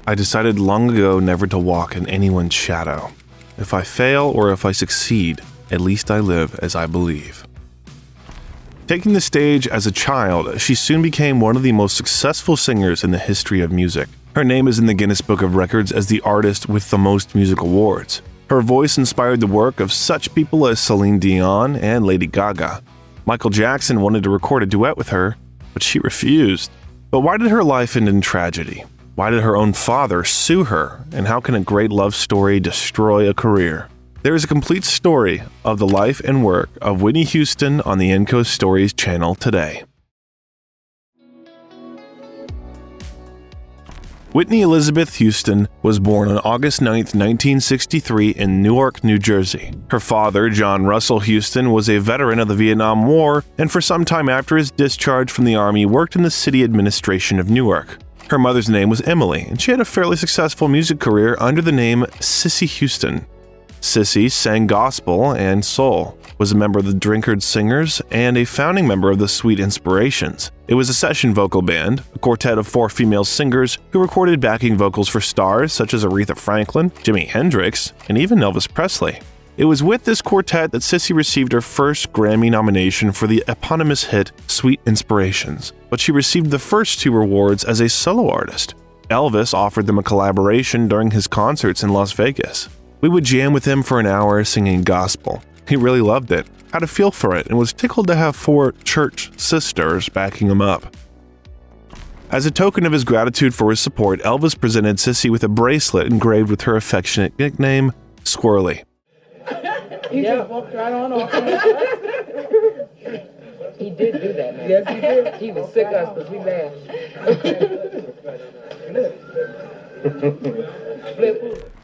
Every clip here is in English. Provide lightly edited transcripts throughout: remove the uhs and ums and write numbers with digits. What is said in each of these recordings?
I decided long ago never to walk in anyone's shadow. If I fail or if I succeed, at least I live as I believe. Taking the stage as a child, she soon became one of the most successful singers in the history of music. Her name is in the Guinness Book of Records as the artist with the most music awards. Her voice inspired the work of such people as Celine Dion and Lady Gaga. Michael Jackson wanted to record a duet with her, but she refused. But why did her life end in tragedy? Why did her own father sue her? And how can a great love story destroy a career? There is a complete story of the life and work of Whitney Houston on the Enco Stories channel today. Whitney Elizabeth Houston was born on August 9, 1963 in Newark, New Jersey. Her father, John Russell Houston, was a veteran of the Vietnam War and for some time after his discharge from the Army worked in the city administration of Newark. Her mother's name was Emily, and she had a fairly successful music career under the name Sissy Houston. Sissy sang gospel and soul, was a member of the Drinkard Singers, and a founding member of the Sweet Inspirations. It was a session vocal band, a quartet of 4 female singers who recorded backing vocals for stars such as Aretha Franklin, Jimi Hendrix, and even Elvis Presley. It was with this quartet that Sissy received her first Grammy nomination for the eponymous hit Sweet Inspirations, but she received the first 2 awards as a solo artist. Elvis offered them a collaboration during his concerts in Las Vegas. We would jam with him for an hour singing gospel. He really loved it, had a feel for it, and was tickled to have 4 church sisters backing him up. As a token of his gratitude for his support, Elvis presented Sissy with a bracelet engraved with her affectionate nickname, Squirrely. He just walked right on off. He did do that, man. Yes, he did. He was sick of us because we laughed.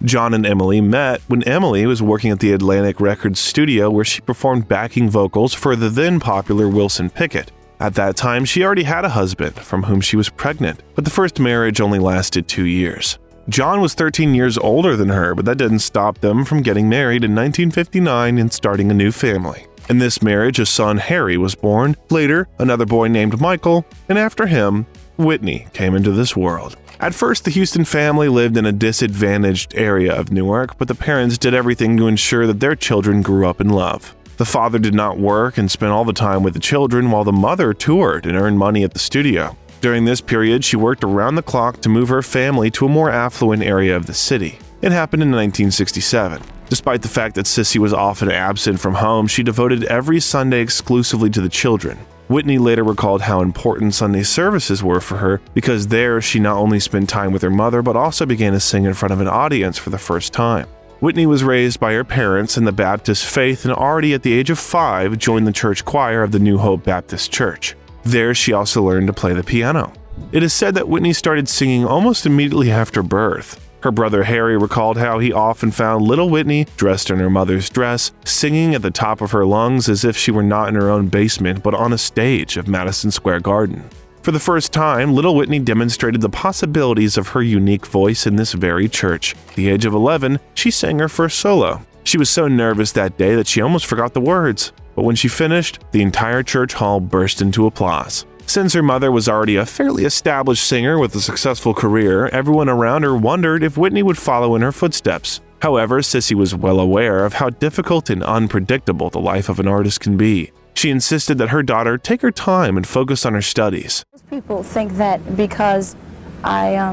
John and Emily met when Emily was working at the Atlantic Records studio where she performed backing vocals for the then popular Wilson Pickett. At that time, she already had a husband from whom she was pregnant, but the first marriage only lasted 2 years. John was 13 years older than her, but that didn't stop them from getting married in 1959 and starting a new family. In this marriage, a son, Harry, was born. Later, another boy named Michael, and after him, Whitney came into this world. At first, the Houston family lived in a disadvantaged area of Newark, but the parents did everything to ensure that their children grew up in love. The father did not work and spent all the time with the children, while the mother toured and earned money at the studio. During this period, she worked around the clock to move her family to a more affluent area of the city. It happened in 1967. Despite the fact that Sissy was often absent from home, she devoted every Sunday exclusively to the children. Whitney later recalled how important Sunday services were for her because there she not only spent time with her mother but also began to sing in front of an audience for the first time. Whitney was raised by her parents in the Baptist faith and already at the age of 5 joined the church choir of the New Hope Baptist Church. There she also learned to play the piano. It is said that Whitney started singing almost immediately after birth. Her brother Harry recalled how he often found little Whitney, dressed in her mother's dress, singing at the top of her lungs as if she were not in her own basement but on a stage of Madison Square Garden. For the first time, little Whitney demonstrated the possibilities of her unique voice in this very church. At the age of 11, she sang her first solo. She was so nervous that day that she almost forgot the words, but when she finished, the entire church hall burst into applause. Since her mother was already a fairly established singer with a successful career, everyone around her wondered if Whitney would follow in her footsteps. However, Sissy was well aware of how difficult and unpredictable the life of an artist can be. She insisted that her daughter take her time and focus on her studies. Most people think that because I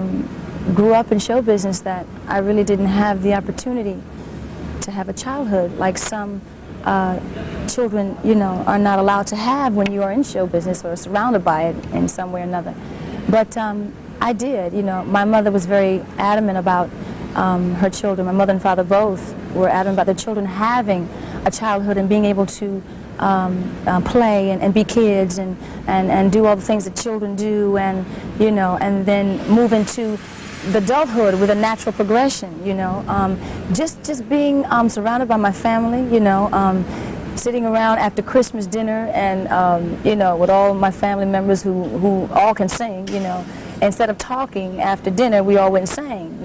grew up in show business that I really didn't have the opportunity to have a childhood like some children, are not allowed to have when you are in show business or surrounded by it in some way or another. But I did, My mother was very adamant about her children. My mother and father both were adamant about their children having a childhood and being able to play and be kids and do all the things that children do and then move into the adulthood with a natural progression, just being surrounded by my family, sitting around after Christmas dinner and, with all my family members who all can sing, instead of talking after dinner, we all went and sang,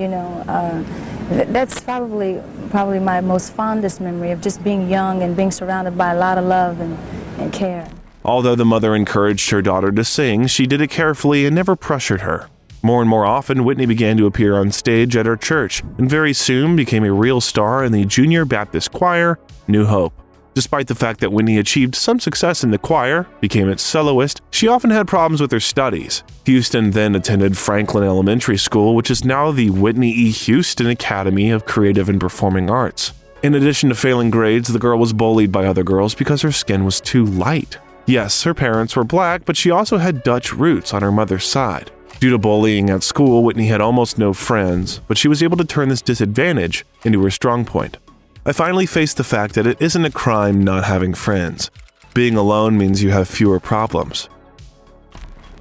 That's probably my most fondest memory of just being young and being surrounded by a lot of love and care. Although the mother encouraged her daughter to sing, she did it carefully and never pressured her. More and more often, Whitney began to appear on stage at her church, and very soon became a real star in the Junior Baptist Choir, New Hope. Despite the fact that Whitney achieved some success in the choir, became its soloist, she often had problems with her studies. Houston then attended Franklin Elementary School, which is now the Whitney E. Houston Academy of Creative and Performing Arts. In addition to failing grades, the girl was bullied by other girls because her skin was too light. Yes, her parents were black, but she also had Dutch roots on her mother's side. Due to bullying at school, Whitney had almost no friends, but she was able to turn this disadvantage into her strong point. I finally faced the fact that it isn't a crime not having friends. Being alone means you have fewer problems.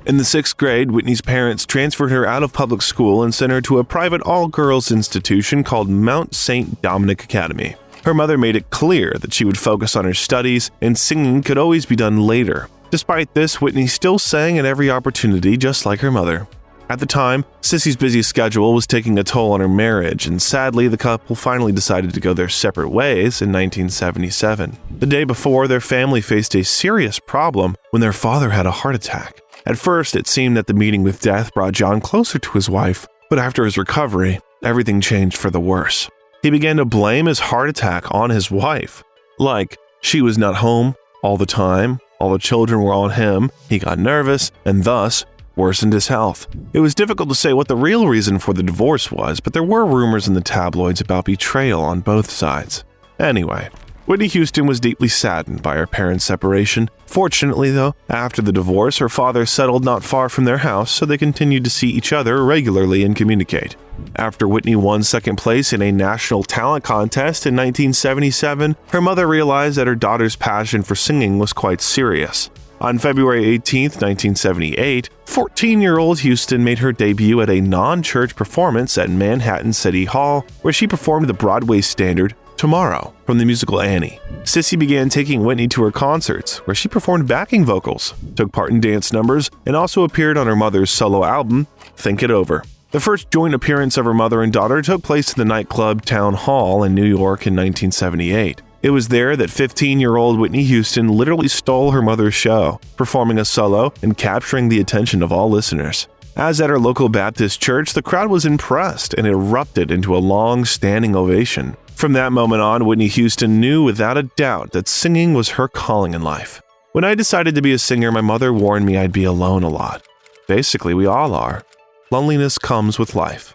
In the 6th grade, Whitney's parents transferred her out of public school and sent her to a private all-girls institution called Mount St. Dominic Academy. Her mother made it clear that she would focus on her studies and singing could always be done later. Despite this, Whitney still sang at every opportunity just like her mother. At the time, Sissy's busy schedule was taking a toll on her marriage, and sadly, the couple finally decided to go their separate ways in 1977. The day before, their family faced a serious problem when their father had a heart attack. At first, it seemed that the meeting with death brought John closer to his wife, but after his recovery, everything changed for the worse. He began to blame his heart attack on his wife. Like, she was not home all the time, all the children were on him, he got nervous, and thus, worsened his health. It was difficult to say what the real reason for the divorce was, but there were rumors in the tabloids about betrayal on both sides. Anyway, Whitney Houston was deeply saddened by her parents' separation. Fortunately, though, after the divorce, her father settled not far from their house, so they continued to see each other regularly and communicate. After Whitney won 2nd place in a national talent contest in 1977, her mother realized that her daughter's passion for singing was quite serious. On February 18, 1978, 14-year-old Houston made her debut at a non-church performance at Manhattan City Hall, where she performed the Broadway standard Tomorrow from the musical Annie. Sissy began taking Whitney to her concerts, where she performed backing vocals, took part in dance numbers, and also appeared on her mother's solo album, Think It Over. The first joint appearance of her mother and daughter took place in the nightclub Town Hall in New York in 1978. It was there that 15-year-old Whitney Houston literally stole her mother's show, performing a solo and capturing the attention of all listeners. As at her local Baptist church, the crowd was impressed and erupted into a long standing ovation. From that moment on, Whitney Houston knew without a doubt that singing was her calling in life. When I decided to be a singer, my mother warned me I'd be alone a lot. Basically, we all are. Loneliness comes with life.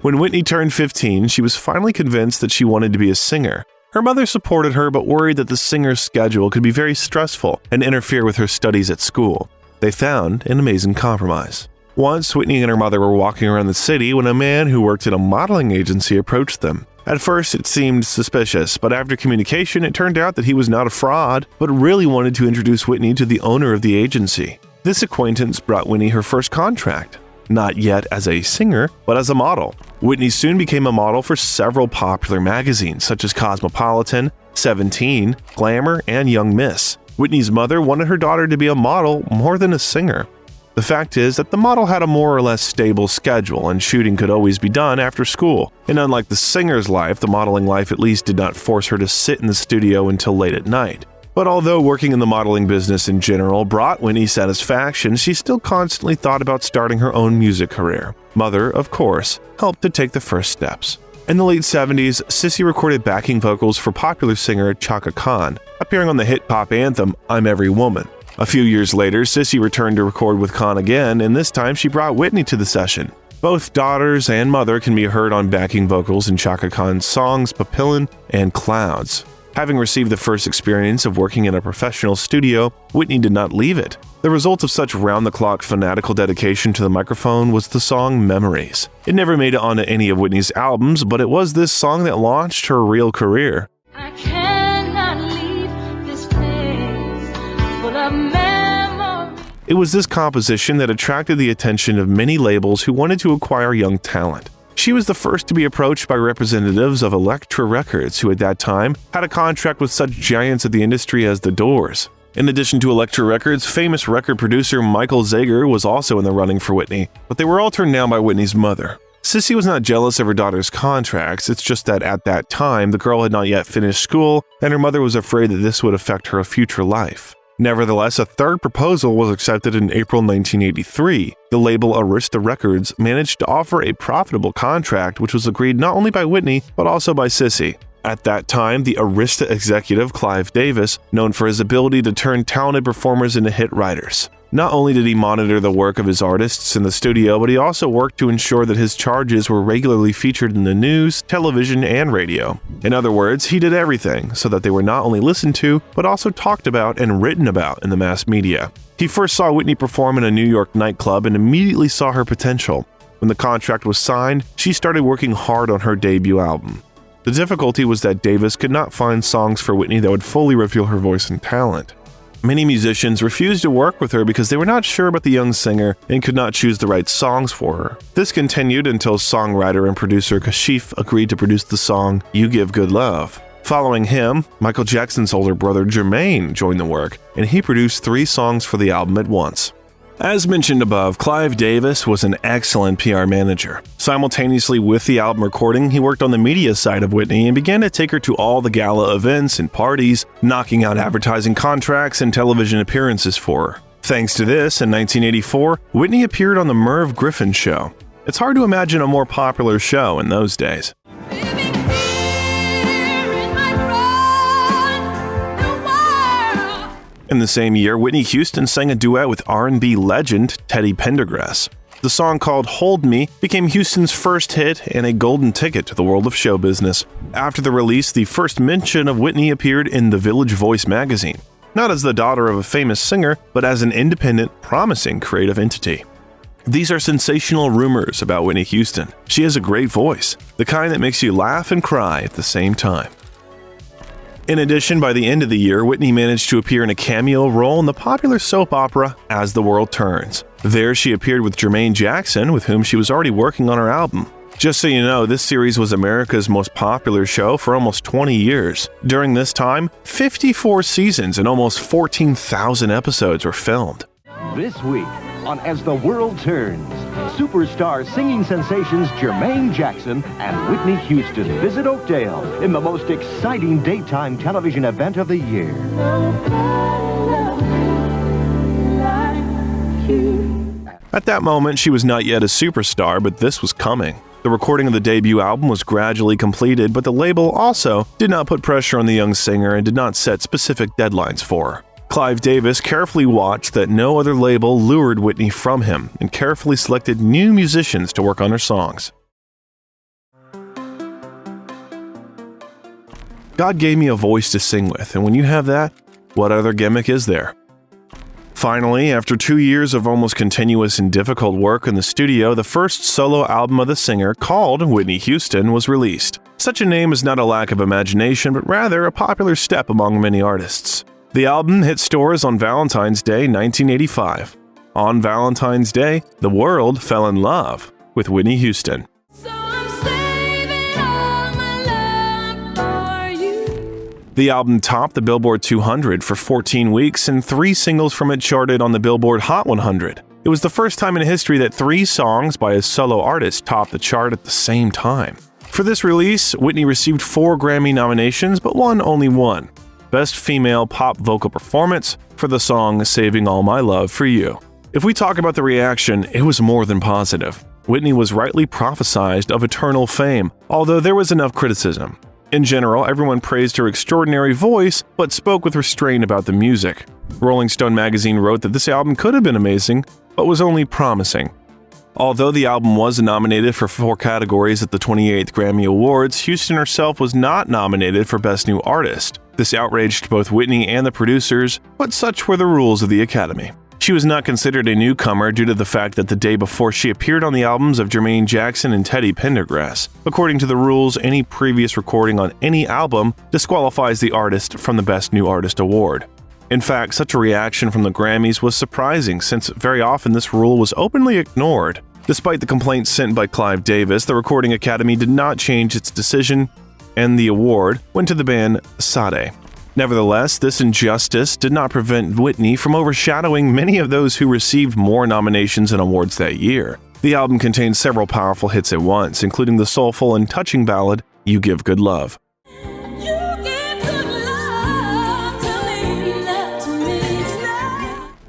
When Whitney turned 15, she was finally convinced that she wanted to be a singer. Her mother supported her but worried that the singer's schedule could be very stressful and interfere with her studies at school. They found an amazing compromise. Once, Whitney and her mother were walking around the city when a man who worked at a modeling agency approached them. At first, it seemed suspicious, but after communication, it turned out that he was not a fraud, but really wanted to introduce Whitney to the owner of the agency. This acquaintance brought Whitney her first contract. Not yet as a singer, but as a model. Whitney soon became a model for several popular magazines such as Cosmopolitan, 17, Glamour, and Young Miss. Whitney's mother wanted her daughter to be a model more than a singer. The fact is that the model had a more or less stable schedule and shooting could always be done after school. And unlike the singer's life, the modeling life at least did not force her to sit in the studio until late at night. But although working in the modeling business in general brought Whitney satisfaction, she still constantly thought about starting her own music career. Mother, of course, helped to take the first steps. In the late 70s, Sissy recorded backing vocals for popular singer Chaka Khan, appearing on the hit pop anthem I'm Every Woman. A few years later, Sissy returned to record with Khan again, and this time she brought Whitney to the session. Both daughters and mother can be heard on backing vocals in Chaka Khan's songs Papillon and Clouds. Having received the first experience of working in a professional studio, Whitney did not leave it. The result of such round-the-clock fanatical dedication to the microphone was the song Memories. It never made it onto any of Whitney's albums, but it was this song that launched her real career. I cannot leave this place full of memories. It was this composition that attracted the attention of many labels who wanted to acquire young talent. She was the first to be approached by representatives of Elektra Records, who at that time had a contract with such giants of the industry as The Doors. In addition to Elektra Records, famous record producer Michael Zager was also in the running for Whitney, but they were all turned down by Whitney's mother. Sissy was not jealous of her daughter's contracts, it's just that at that time, the girl had not yet finished school, and her mother was afraid that this would affect her future life. Nevertheless, a third proposal was accepted in April 1983. The label Arista Records managed to offer a profitable contract, which was agreed not only by Whitney, but also by Sissy. At that time, the Arista executive Clive Davis, known for his ability to turn talented performers into hit writers. Not only did he monitor the work of his artists in the studio, but he also worked to ensure that his charges were regularly featured in the news, television, and radio. In other words, he did everything so that they were not only listened to, but also talked about and written about in the mass media. He first saw Whitney perform in a New York nightclub and immediately saw her potential. When the contract was signed, she started working hard on her debut album. The difficulty was that Davis could not find songs for Whitney that would fully reveal her voice and talent. Many musicians refused to work with her because they were not sure about the young singer and could not choose the right songs for her. This continued until songwriter and producer Kashif agreed to produce the song You Give Good Love. Following him, Michael Jackson's older brother Jermaine joined the work, and he produced 3 songs for the album at once. As mentioned above, Clive Davis was an excellent PR manager. Simultaneously with the album recording, he worked on the media side of Whitney and began to take her to all the gala events and parties, knocking out advertising contracts and television appearances for her. Thanks to this, in 1984, Whitney appeared on The Merv Griffin Show. It's hard to imagine a more popular show in those days. In the same year, Whitney Houston sang a duet with R&B legend Teddy Pendergrass. The song called Hold Me became Houston's first hit and a golden ticket to the world of show business. After the release, the first mention of Whitney appeared in The Village Voice magazine, not as the daughter of a famous singer, but as an independent, promising creative entity. These are sensational rumors about Whitney Houston. She has a great voice, the kind that makes you laugh and cry at the same time. In addition, by the end of the year, Whitney managed to appear in a cameo role in the popular soap opera As the World Turns. There, she appeared with Jermaine Jackson, with whom she was already working on her album. Just so you know, this series was America's most popular show for almost 20 years. During this time, 54 seasons and almost 14,000 episodes were filmed. This week on As the World Turns, superstar singing sensations Jermaine Jackson and Whitney Houston visit Oakdale in the most exciting daytime television event of the year. At that moment, she was not yet a superstar, but this was coming. The recording of the debut album was gradually completed, but the label also did not put pressure on the young singer and did not set specific deadlines for her. Clive Davis carefully watched that no other label lured Whitney from him and carefully selected new musicians to work on her songs. God gave me a voice to sing with, and when you have that, what other gimmick is there? Finally, after 2 years of almost continuous and difficult work in the studio, the first solo album of the singer, called Whitney Houston, was released. Such a name is not a lack of imagination, but rather a popular step among many artists. The album hit stores on Valentine's Day 1985. On Valentine's Day, the world fell in love with Whitney Houston. The album topped the Billboard 200 for 14 weeks, and 3 singles from it charted on the Billboard Hot 100. It was the first time in history that 3 songs by a solo artist topped the chart at the same time. For this release, Whitney received 4 Grammy nominations, but won only 1. Best Female Pop Vocal Performance for the song Saving All My Love for You. If we talk about the reaction, it was more than positive. Whitney was rightly prophesied of eternal fame, although there was enough criticism. In general, everyone praised her extraordinary voice, but spoke with restraint about the music. Rolling Stone magazine wrote that this album could have been amazing, but was only promising. Although the album was nominated for 4 categories at the 28th Grammy Awards, Houston herself was not nominated for Best New Artist. This outraged both Whitney and the producers, but such were the rules of the Academy. She was not considered a newcomer due to the fact that the day before she appeared on the albums of Jermaine Jackson and Teddy Pendergrass. According to the rules, any previous recording on any album disqualifies the artist from the Best New Artist award. In fact, such a reaction from the Grammys was surprising, since very often this rule was openly ignored. Despite the complaints sent by Clive Davis, the Recording Academy did not change its decision, and the award went to the band Sade. Nevertheless, this injustice did not prevent Whitney from overshadowing many of those who received more nominations and awards that year. The album contained several powerful hits at once, including the soulful and touching ballad You Give Good Love.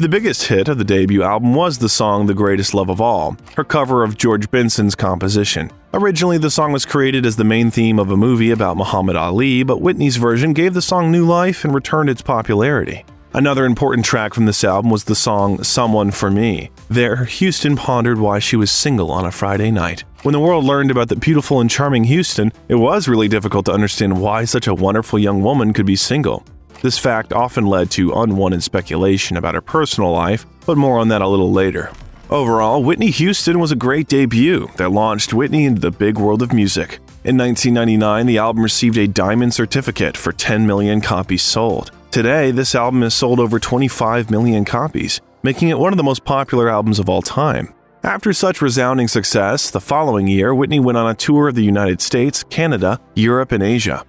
The biggest hit of the debut album was the song The Greatest Love of All, her cover of George Benson's composition. Originally, the song was created as the main theme of a movie about Muhammad Ali, but Whitney's version gave the song new life and returned its popularity. Another important track from this album was the song Someone for Me. There, Houston pondered why she was single on a Friday night. When the world learned about the beautiful and charming Houston, it was really difficult to understand why such a wonderful young woman could be single. This fact often led to unwanted speculation about her personal life, but more on that a little later. Overall, Whitney Houston was a great debut that launched Whitney into the big world of music. In 1999, the album received a diamond certificate for 10 million copies sold. Today, this album has sold over 25 million copies, making it one of the most popular albums of all time. After such resounding success, the following year, Whitney went on a tour of the United States, Canada, Europe, and Asia.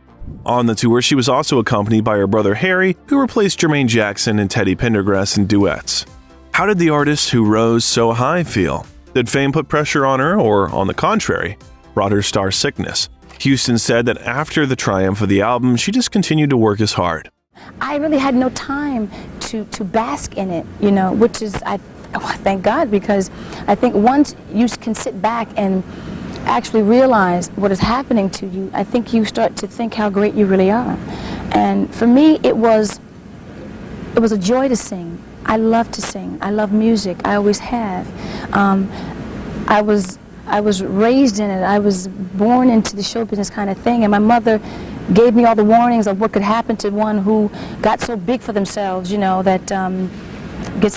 On the tour, she was also accompanied by her brother Harry, who replaced Jermaine Jackson and Teddy Pendergrass in duets. How did the artist who rose so high feel? Did fame put pressure on her, or, on the contrary, brought her star sickness? Houston said that after the triumph of the album, she just continued to work as hard. I really had no time to bask in it, which is, I thank God, because I think once you can sit back and actually realize what is happening to you, I think you start to think how great you really are. And for me, it was a joy to sing. I love to sing. I love music. I always have. I was raised in it. I was born into the show business kind of thing, and my mother gave me all the warnings of what could happen to one who got so big for themselves, that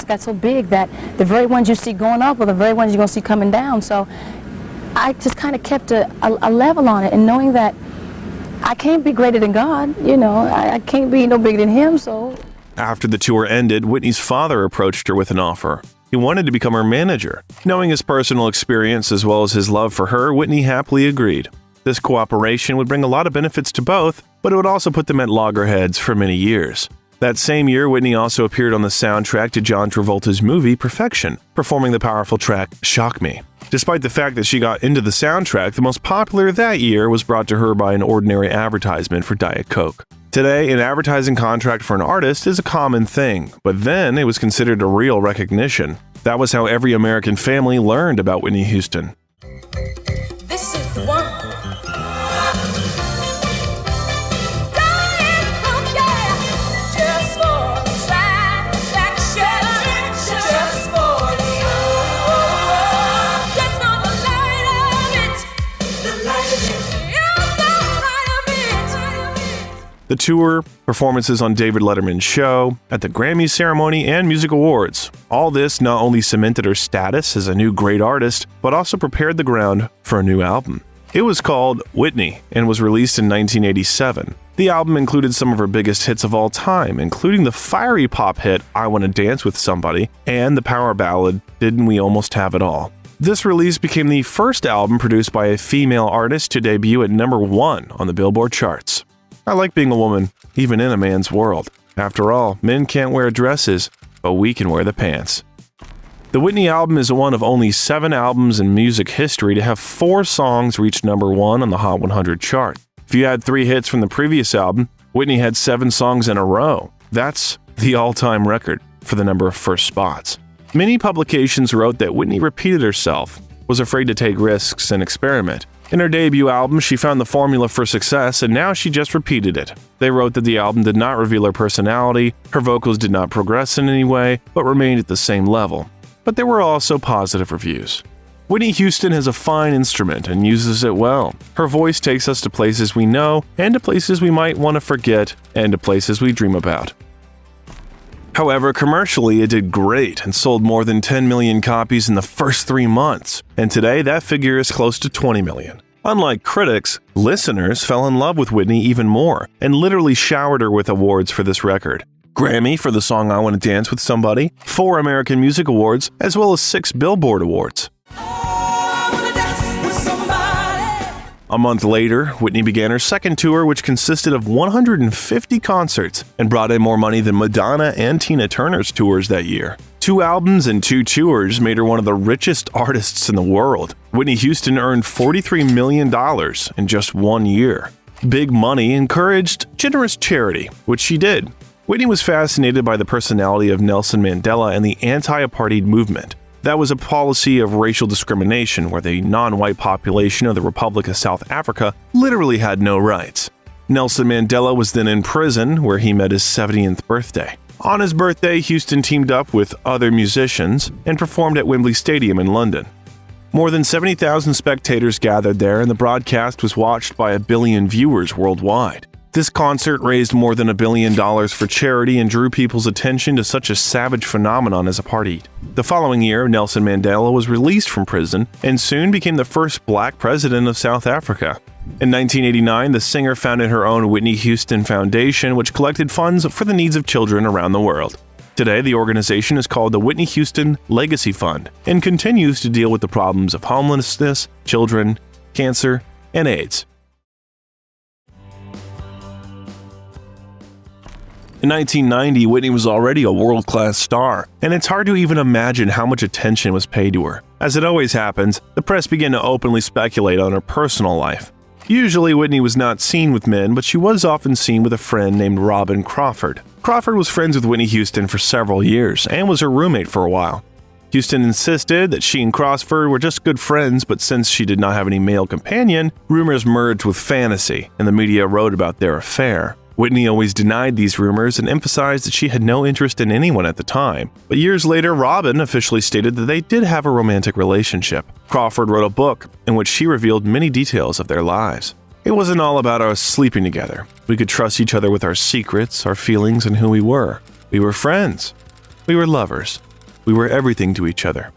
got so big that the very ones you see going up are the very ones you're going to see coming down. So I just kind of kept a level on it, and knowing that I can't be greater than God, I can't be no bigger than Him, so. After the tour ended, Whitney's father approached her with an offer. He wanted to become her manager. Knowing his personal experience as well as his love for her, Whitney happily agreed. This cooperation would bring a lot of benefits to both, but it would also put them at loggerheads for many years. That same year, Whitney also appeared on the soundtrack to John Travolta's movie Perfection, performing the powerful track Shock Me. Despite the fact that she got into the soundtrack, the most popular that year was brought to her by an ordinary advertisement for Diet Coke. Today, an advertising contract for an artist is a common thing, but then it was considered a real recognition. That was how every American family learned about Whitney Houston. This is the one. The tour, performances on David Letterman's show, at the Grammy ceremony, and music awards. All this not only cemented her status as a new great artist, but also prepared the ground for a new album. It was called Whitney and was released in 1987. The album included some of her biggest hits of all time, including the fiery pop hit I Wanna Dance with Somebody and the power ballad Didn't We Almost Have It All. This release became the first album produced by a female artist to debut at #1 on the Billboard charts. I like being a woman, even in a man's world. After all, men can't wear dresses, but we can wear the pants. The Whitney album is one of only 7 albums in music history to have 4 songs reach #1 on the Hot 100 chart. If you had 3 hits from the previous album, Whitney had 7 songs in a row. That's the all-time record for the number of first spots. Many publications wrote that Whitney repeated herself, was afraid to take risks and experiment. In her debut album, she found the formula for success, and now she just repeated it. They wrote that the album did not reveal her personality, her vocals did not progress in any way, but remained at the same level. But there were also positive reviews. Whitney Houston has a fine instrument and uses it well. Her voice takes us to places we know, and to places we might want to forget, and to places we dream about. However, commercially, it did great and sold more than 10 million copies in the first 3 months, and today that figure is close to 20 million. Unlike critics, listeners fell in love with Whitney even more and literally showered her with awards for this record. Grammy for the song I Wanna Dance with Somebody, 4 American Music Awards, as well as 6 Billboard Awards. A month later, Whitney began her second tour, which consisted of 150 concerts and brought in more money than Madonna and Tina Turner's tours that year. 2 albums and 2 tours made her one of the richest artists in the world. Whitney Houston earned $43 million in just 1 year. Big money encouraged generous charity, which she did. Whitney was fascinated by the personality of Nelson Mandela and the anti-apartheid movement. That was a policy of racial discrimination where the non-white population of the Republic of South Africa literally had no rights. Nelson Mandela was then in prison, where he met his 70th birthday. On his birthday, Houston teamed up with other musicians and performed at Wembley Stadium in London. More than 70,000 spectators gathered there, and the broadcast was watched by 1 billion viewers worldwide. This concert raised more than $1 billion for charity and drew people's attention to such a savage phenomenon as apartheid. The following year, Nelson Mandela was released from prison and soon became the first black president of South Africa. In 1989, the singer founded her own Whitney Houston Foundation, which collected funds for the needs of children around the world. Today, the organization is called the Whitney Houston Legacy Fund and continues to deal with the problems of homelessness, children, cancer, and AIDS. In 1990, Whitney was already a world-class star, and it's hard to even imagine how much attention was paid to her. As it always happens, the press began to openly speculate on her personal life. Usually, Whitney was not seen with men, but she was often seen with a friend named Robin Crawford. Crawford was friends with Whitney Houston for several years and was her roommate for a while. Houston insisted that she and Crawford were just good friends, but since she did not have any male companion, rumors merged with fantasy, and the media wrote about their affair. Whitney always denied these rumors and emphasized that she had no interest in anyone at the time. But years later, Robin officially stated that they did have a romantic relationship. Crawford wrote a book in which she revealed many details of their lives. It wasn't all about us sleeping together. We could trust each other with our secrets, our feelings, and who we were. We were friends. We were lovers. We were everything to each other.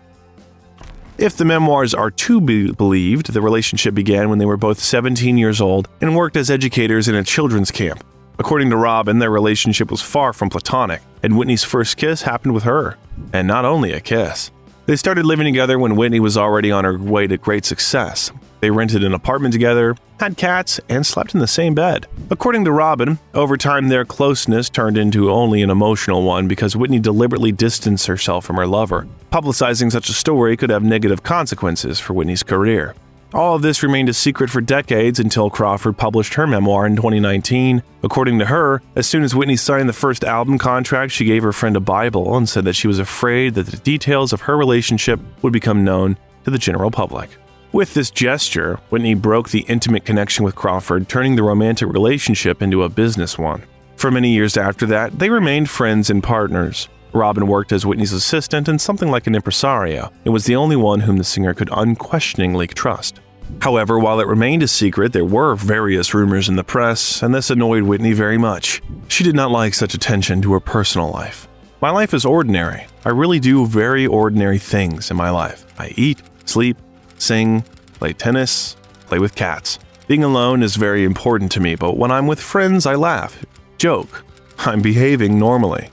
If the memoirs are to be believed, the relationship began when they were both 17 years old and worked as educators in a children's camp. According to Robin, their relationship was far from platonic, and Whitney's first kiss happened with her. And not only a kiss. They started living together when Whitney was already on her way to great success. They rented an apartment together, had cats, and slept in the same bed. According to Robin, over time their closeness turned into only an emotional one because Whitney deliberately distanced herself from her lover. Publicizing such a story could have negative consequences for Whitney's career. All of this remained a secret for decades until Crawford published her memoir in 2019. According to her, as soon as Whitney signed the first album contract, she gave her friend a Bible and said that she was afraid that the details of her relationship would become known to the general public. With this gesture, Whitney broke the intimate connection with Crawford, turning the romantic relationship into a business one. For many years after that, they remained friends and partners. Robin worked as Whitney's assistant and something like an impresario, and was the only one whom the singer could unquestioningly trust. However, while it remained a secret, there were various rumors in the press, and this annoyed Whitney very much. She did not like such attention to her personal life. My life is ordinary. I really do very ordinary things in my life. I eat, sleep, sing, play tennis, play with cats. Being alone is very important to me, but when I'm with friends, I laugh, joke. I'm behaving normally.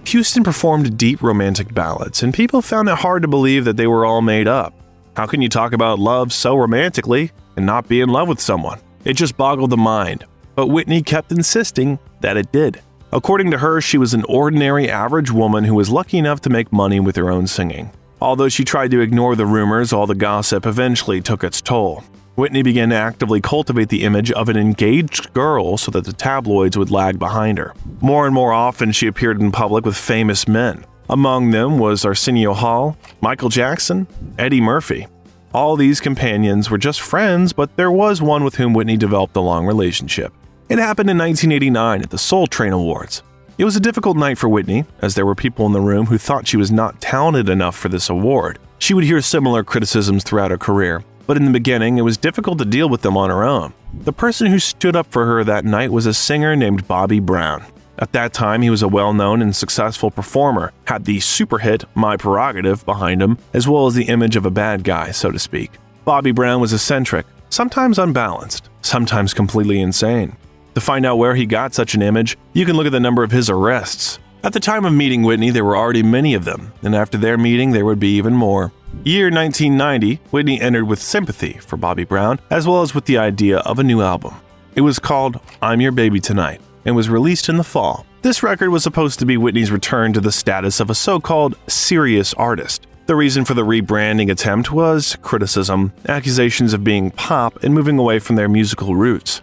Houston performed deep romantic ballads, and people found it hard to believe that they were all made up. How can you talk about love so romantically and not be in love with someone? It just boggled the mind. But Whitney kept insisting that it did. According to her, she was an ordinary, average woman who was lucky enough to make money with her own singing. Although she tried to ignore the rumors, all the gossip eventually took its toll. Whitney began to actively cultivate the image of an engaged girl so that the tabloids would lag behind her. More and more often, she appeared in public with famous men. Among them was Arsenio Hall, Michael Jackson, Eddie Murphy. All these companions were just friends, but there was one with whom Whitney developed a long relationship. It happened in 1989 at the Soul Train Awards. It was a difficult night for Whitney, as there were people in the room who thought she was not talented enough for this award. She would hear similar criticisms throughout her career, but in the beginning, it was difficult to deal with them on her own. The person who stood up for her that night was a singer named Bobby Brown. At that time, he was a well-known and successful performer, had the super hit My Prerogative behind him, as well as the image of a bad guy, so to speak. Bobby Brown was eccentric, sometimes unbalanced, sometimes completely insane. To find out where he got such an image, you can look at the number of his arrests. At the time of meeting Whitney, there were already many of them, and after their meeting, there would be even more. Year 1990, Whitney entered with sympathy for Bobby Brown, as well as with the idea of a new album. It was called I'm Your Baby Tonight, and was released in the fall. This record was supposed to be Whitney's return to the status of a so-called serious artist. The reason for the rebranding attempt was criticism, accusations of being pop, and moving away from their musical roots.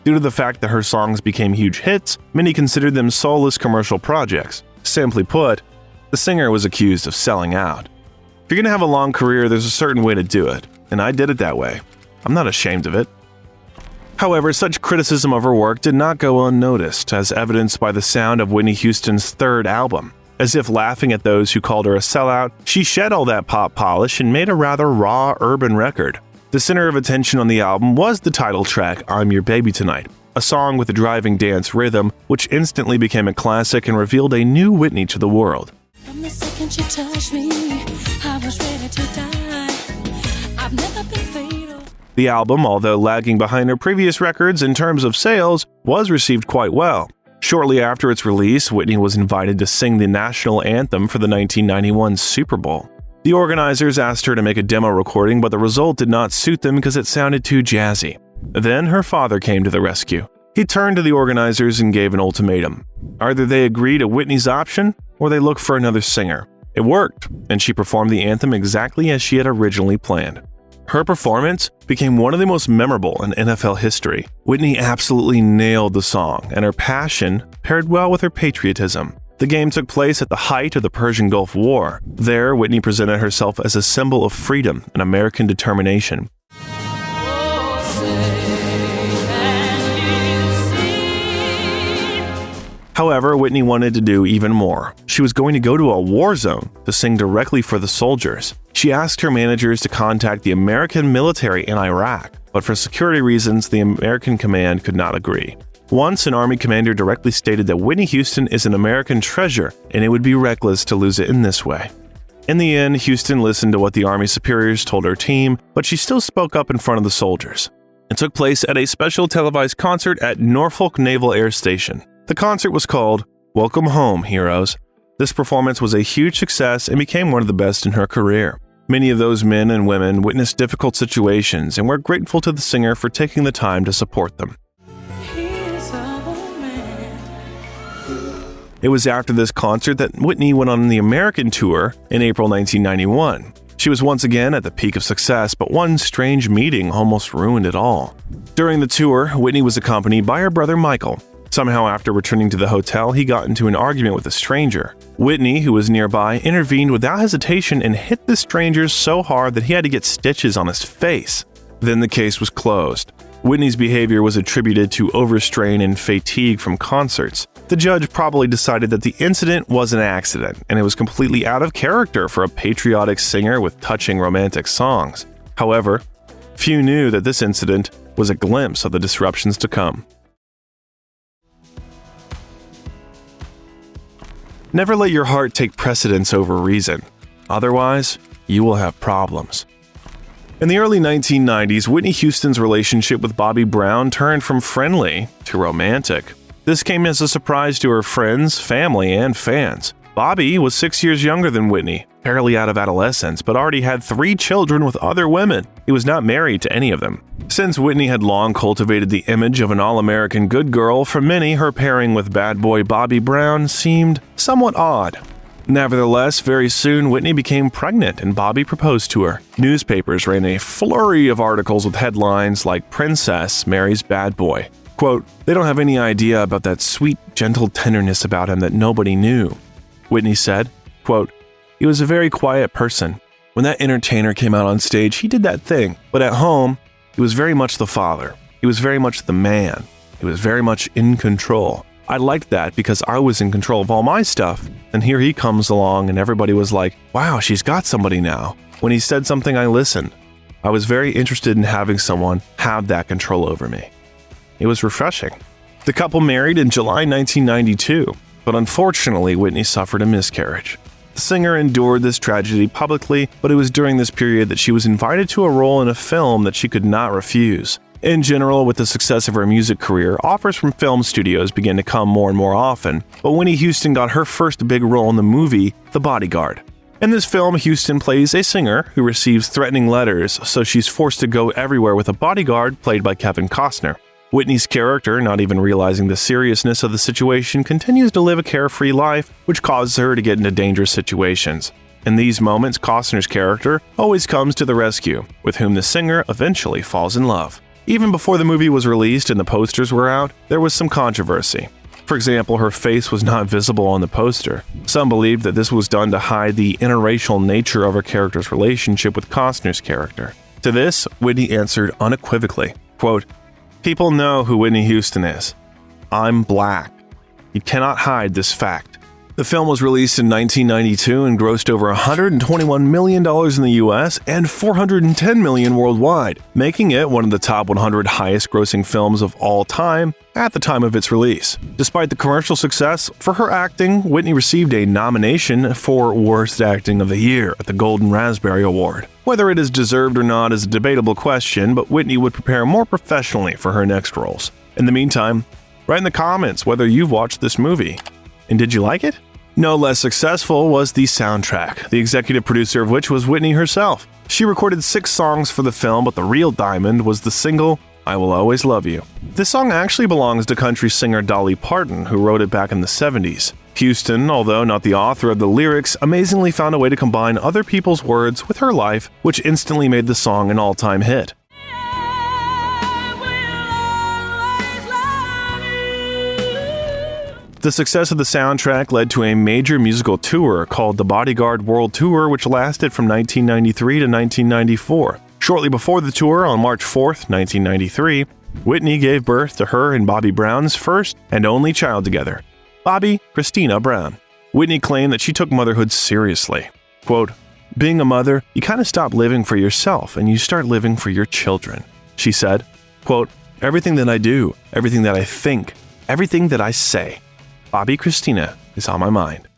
Due to the fact that her songs became huge hits, many considered them soulless commercial projects. Simply put, the singer was accused of selling out. If you're going to have a long career, there's a certain way to do it, and I did it that way. I'm not ashamed of it. However, such criticism of her work did not go unnoticed, as evidenced by the sound of Whitney Houston's third album. As if laughing at those who called her a sellout, she shed all that pop polish and made a rather raw urban record. The center of attention on the album was the title track, I'm Your Baby Tonight, a song with a driving dance rhythm, which instantly became a classic and revealed a new Whitney to the world. From the second you touched me, I was ready to die. I've never been fatal. The album, although lagging behind her previous records in terms of sales, was received quite well. Shortly after its release, Whitney was invited to sing the national anthem for the 1991 Super Bowl. The organizers asked her to make a demo recording, but the result did not suit them because it sounded too jazzy. Then her father came to the rescue. He turned to the organizers and gave an ultimatum. Either they agree to Whitney's option, or they look for another singer. It worked, and she performed the anthem exactly as she had originally planned. Her performance became one of the most memorable in NFL history. Whitney absolutely nailed the song, and her passion paired well with her patriotism. The game took place at the height of the Persian Gulf War. There, Whitney presented herself as a symbol of freedom and American determination. However, Whitney wanted to do even more. She was going to go to a war zone to sing directly for the soldiers. She asked her managers to contact the American military in Iraq, but for security reasons, the American command could not agree. Once, an Army commander directly stated that Whitney Houston is an American treasure, and it would be reckless to lose it in this way. In the end, Houston listened to what the Army superiors told her team, but she still spoke up in front of the soldiers. It took place at a special televised concert at Norfolk Naval Air Station. The concert was called Welcome Home, Heroes. This performance was a huge success and became one of the best in her career. Many of those men and women witnessed difficult situations and were grateful to the singer for taking the time to support them. It was after this concert that Whitney went on the American tour in April 1991. She was once again at the peak of success, but one strange meeting almost ruined it all. During the tour, Whitney was accompanied by her brother Michael. Somehow, after returning to the hotel, he got into an argument with a stranger. Whitney, who was nearby, intervened without hesitation and hit the stranger so hard that he had to get stitches on his face. Then the case was closed. Whitney's behavior was attributed to overstrain and fatigue from concerts. The judge probably decided that the incident was an accident, and it was completely out of character for a patriotic singer with touching romantic songs. However, few knew that this incident was a glimpse of the disruptions to come. Never let your heart take precedence over reason. Otherwise, you will have problems. In the early 1990s, Whitney Houston's relationship with Bobby Brown turned from friendly to romantic. This came as a surprise to her friends, family, and fans. Bobby was 6 years younger than Whitney, barely out of adolescence, but already had 3 children with other women. He was not married to any of them. Since Whitney had long cultivated the image of an all-American good girl, for many, her pairing with bad boy Bobby Brown seemed somewhat odd. Nevertheless, very soon, Whitney became pregnant and Bobby proposed to her. Newspapers ran a flurry of articles with headlines like "Princess Marries Bad Boy." Quote, "They don't have any idea about that sweet, gentle tenderness about him that nobody knew." Whitney said, quote, "He was a very quiet person. When that entertainer came out on stage, he did that thing. But at home, he was very much the father. He was very much the man. He was very much in control. I liked that because I was in control of all my stuff. And here he comes along and everybody was like, wow, she's got somebody now. When he said something, I listened. I was very interested in having someone have that control over me." It was refreshing. The couple married in July 1992, but unfortunately, Whitney suffered a miscarriage. The singer endured this tragedy publicly, but it was during this period that she was invited to a role in a film that she could not refuse. In general, with the success of her music career, offers from film studios began to come more and more often, but Whitney Houston got her first big role in the movie The Bodyguard. In this film, Houston plays a singer who receives threatening letters, so she's forced to go everywhere with a bodyguard played by Kevin Costner. Whitney's character, not even realizing the seriousness of the situation, continues to live a carefree life, which causes her to get into dangerous situations. In these moments, Costner's character always comes to the rescue, with whom the singer eventually falls in love. Even before the movie was released and the posters were out, there was some controversy. For example, her face was not visible on the poster. Some believed that this was done to hide the interracial nature of her character's relationship with Costner's character. To this, Whitney answered unequivocally, quote, "People know who Whitney Houston is. I'm black. You cannot hide this fact." The film was released in 1992 and grossed over $121 million in the US and $410 million worldwide, making it one of the top 100 highest-grossing films of all time at the time of its release. Despite the commercial success, for her acting, Whitney received a nomination for Worst Acting of the Year at the Golden Raspberry Award. Whether it is deserved or not is a debatable question, but Whitney would prepare more professionally for her next roles. In the meantime, write in the comments whether you've watched this movie. And did you like it? No less successful was the soundtrack, the executive producer of which was Whitney herself. She recorded 6 songs for the film, but the real diamond was the single, "I Will Always Love You." This song actually belongs to country singer Dolly Parton, who wrote it back in the 70s. Houston, although not the author of the lyrics, amazingly found a way to combine other people's words with her life, which instantly made the song an all-time hit. The success of the soundtrack led to a major musical tour called the Bodyguard World Tour, which lasted from 1993 to 1994. Shortly before the tour, on March 4th, 1993, Whitney gave birth to her and Bobby Brown's first and only child together, Bobby Christina Brown. Whitney claimed that she took motherhood seriously. Quote, "Being a mother, you kind of stop living for yourself and you start living for your children." She said, quote, "Everything that I do, everything that I think, everything that I say, Bobby Christina is on my mind."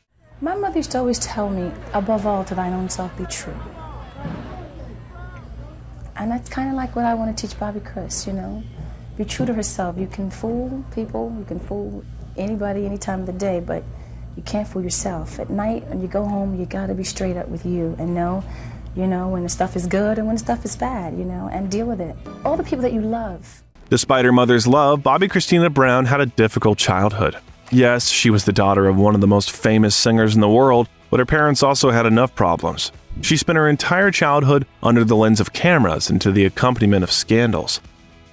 My mother used to always tell me, above all, to thine own self be true. And that's kind of like what I want to teach Bobby Chris, you know. Be true to herself. You can fool people, you can fool anybody, any time of the day, but you can't fool yourself. At night, when you go home, you got to be straight up with you and know, you know, when the stuff is good and when the stuff is bad, you know, and deal with it. All the people that you love. Despite her mother's love, Bobby Christina Brown had a difficult childhood. Yes, she was the daughter of one of the most famous singers in the world, but her parents also had enough problems. She spent her entire childhood under the lens of cameras and to the accompaniment of scandals.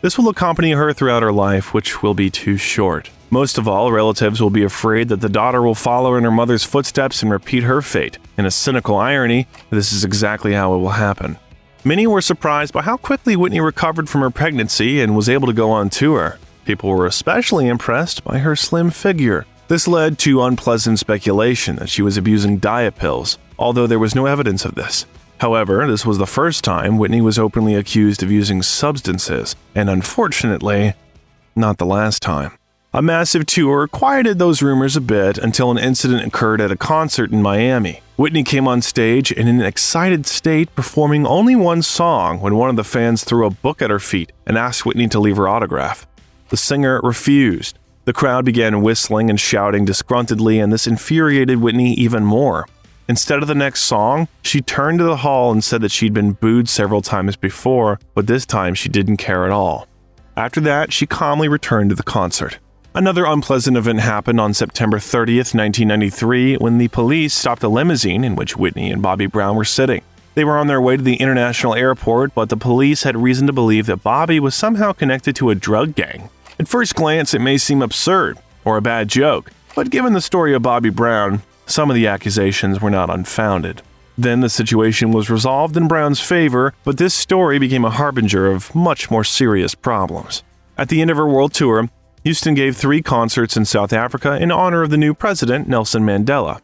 This will accompany her throughout her life, which will be too short. Most of all, relatives will be afraid that the daughter will follow in her mother's footsteps and repeat her fate. In a cynical irony, this is exactly how it will happen. Many were surprised by how quickly Whitney recovered from her pregnancy and was able to go on tour. People were especially impressed by her slim figure. This led to unpleasant speculation that she was abusing diet pills, although there was no evidence of this. However, this was the first time Whitney was openly accused of using substances, and unfortunately, not the last time. A massive tour quieted those rumors a bit until an incident occurred at a concert in Miami. Whitney came on stage in an excited state, performing only one song when one of the fans threw a book at her feet and asked Whitney to leave her autograph. The singer refused. The crowd began whistling and shouting disgruntledly, and this infuriated Whitney even more. Instead of the next song, she turned to the hall and said that she'd been booed several times before, but this time she didn't care at all. After that, she calmly returned to the concert. Another unpleasant event happened on September 30th, 1993, when the police stopped a limousine in which Whitney and Bobby Brown were sitting. They were on their way to the international airport, but the police had reason to believe that Bobby was somehow connected to a drug gang. At first glance, it may seem absurd or a bad joke, but given the story of Bobby Brown, some of the accusations were not unfounded. Then the situation was resolved in Brown's favor, but this story became a harbinger of much more serious problems. At the end of her world tour, Houston gave 3 concerts in South Africa in honor of the new president, Nelson Mandela.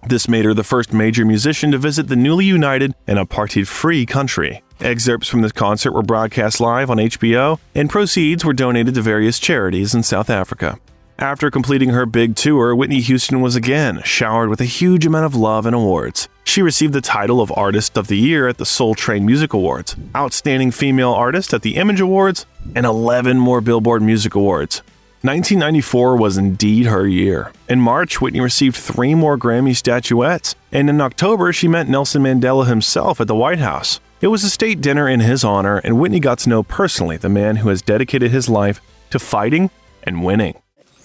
This made her the first major musician to visit the newly united and apartheid-free country. Excerpts from this concert were broadcast live on HBO, and proceeds were donated to various charities in South Africa. After completing her big tour, Whitney Houston was again showered with a huge amount of love and awards. She received the title of Artist of the Year at the Soul Train Music Awards, Outstanding Female Artist at the Image Awards, and 11 more Billboard Music Awards. 1994 was indeed her year. In March, Whitney received 3 more Grammy statuettes, and in October, she met Nelson Mandela himself at the White House. It was a state dinner in his honor, and Whitney got to know personally the man who has dedicated his life to fighting and winning.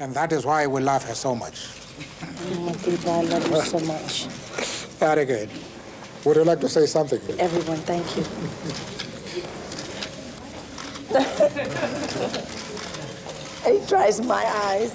And that is why we love her so much. Oh, Deepa, I love you so much. Very good. Would you like to say something? Everyone, thank you. He tries my eyes.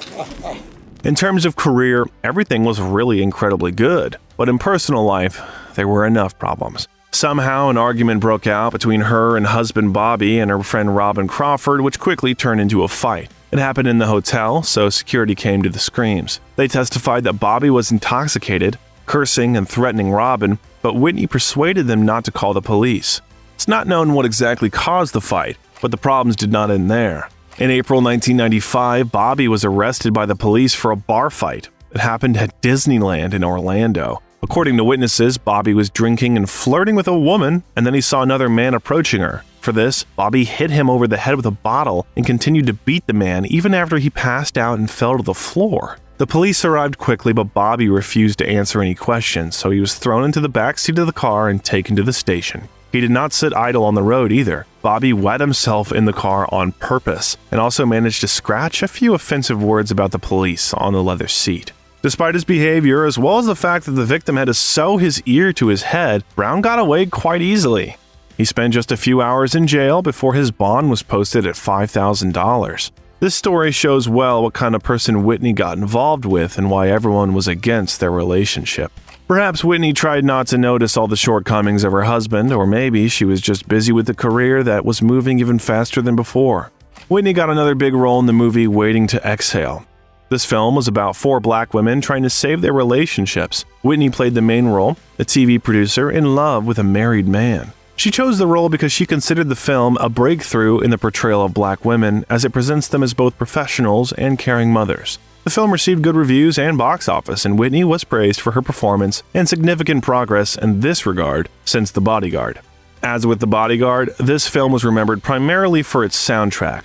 In terms of career, everything was really incredibly good, but in personal life, there were enough problems. Somehow, an argument broke out between her and husband Bobby and her friend Robin Crawford, which quickly turned into a fight. It happened in the hotel, so security came to the screams. They testified that Bobby was intoxicated, cursing and threatening Robin, but Whitney persuaded them not to call the police. It's not known what exactly caused the fight, but the problems did not end there. In April 1995, Bobby was arrested by the police for a bar fight. It happened at Disneyland in Orlando. According to witnesses, Bobby was drinking and flirting with a woman, and then he saw another man approaching her. For this, Bobby hit him over the head with a bottle and continued to beat the man even after he passed out and fell to the floor. The police arrived quickly, but Bobby refused to answer any questions, so he was thrown into the backseat of the car and taken to the station. He did not sit idle on the road either. Bobby wet himself in the car on purpose and also managed to scratch a few offensive words about the police on the leather seat. Despite his behavior, as well as the fact that the victim had to sew his ear to his head, Brown got away quite easily. He spent just a few hours in jail before his bond was posted at $5,000. This story shows well what kind of person Whitney got involved with and why everyone was against their relationship. Perhaps Whitney tried not to notice all the shortcomings of her husband, or maybe she was just busy with a career that was moving even faster than before. Whitney got another big role in the movie Waiting to Exhale. This film was about 4 black women trying to save their relationships. Whitney played the main role, a TV producer in love with a married man. She chose the role because she considered the film a breakthrough in the portrayal of black women, as it presents them as both professionals and caring mothers. The film received good reviews and box office, and Whitney was praised for her performance and significant progress in this regard since The Bodyguard. As with The Bodyguard, this film was remembered primarily for its soundtrack.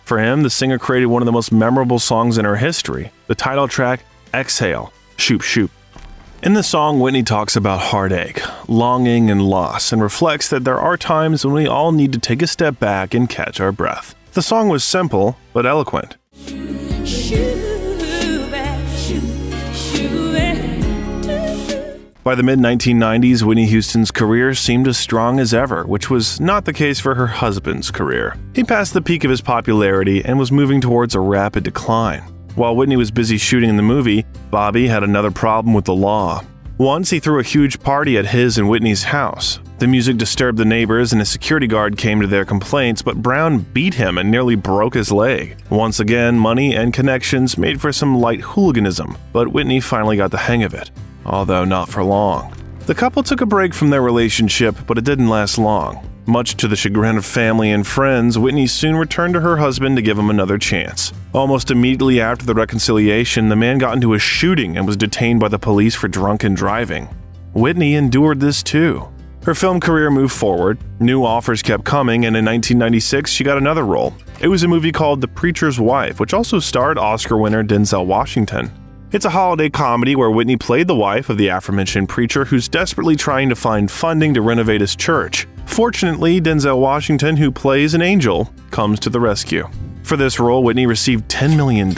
For him, the singer created one of the most memorable songs in her history, the title track, Exhale, Shoop Shoop. In the song, Whitney talks about heartache, longing, and loss, and reflects that there are times when we all need to take a step back and catch our breath. The song was simple, but eloquent. By the mid-1990s, Whitney Houston's career seemed as strong as ever, which was not the case for her husband's career. He passed the peak of his popularity and was moving towards a rapid decline. While Whitney was busy shooting in the movie, Bobby had another problem with the law. Once he threw a huge party at his and Whitney's house. The music disturbed the neighbors and a security guard came to their complaints, but Brown beat him and nearly broke his leg. Once again, money and connections made for some light hooliganism, but Whitney finally got the hang of it, although not for long. The couple took a break from their relationship, but it didn't last long. Much to the chagrin of family and friends, Whitney soon returned to her husband to give him another chance. Almost immediately after the reconciliation, the man got into a shooting and was detained by the police for drunken driving. Whitney endured this too. Her film career moved forward, new offers kept coming, and in 1996 she got another role. It was a movie called The Preacher's Wife, which also starred Oscar winner Denzel Washington. It's a holiday comedy where Whitney played the wife of the aforementioned preacher who's desperately trying to find funding to renovate his church. Fortunately, Denzel Washington, who plays an angel, comes to the rescue. For this role, Whitney received $10 million,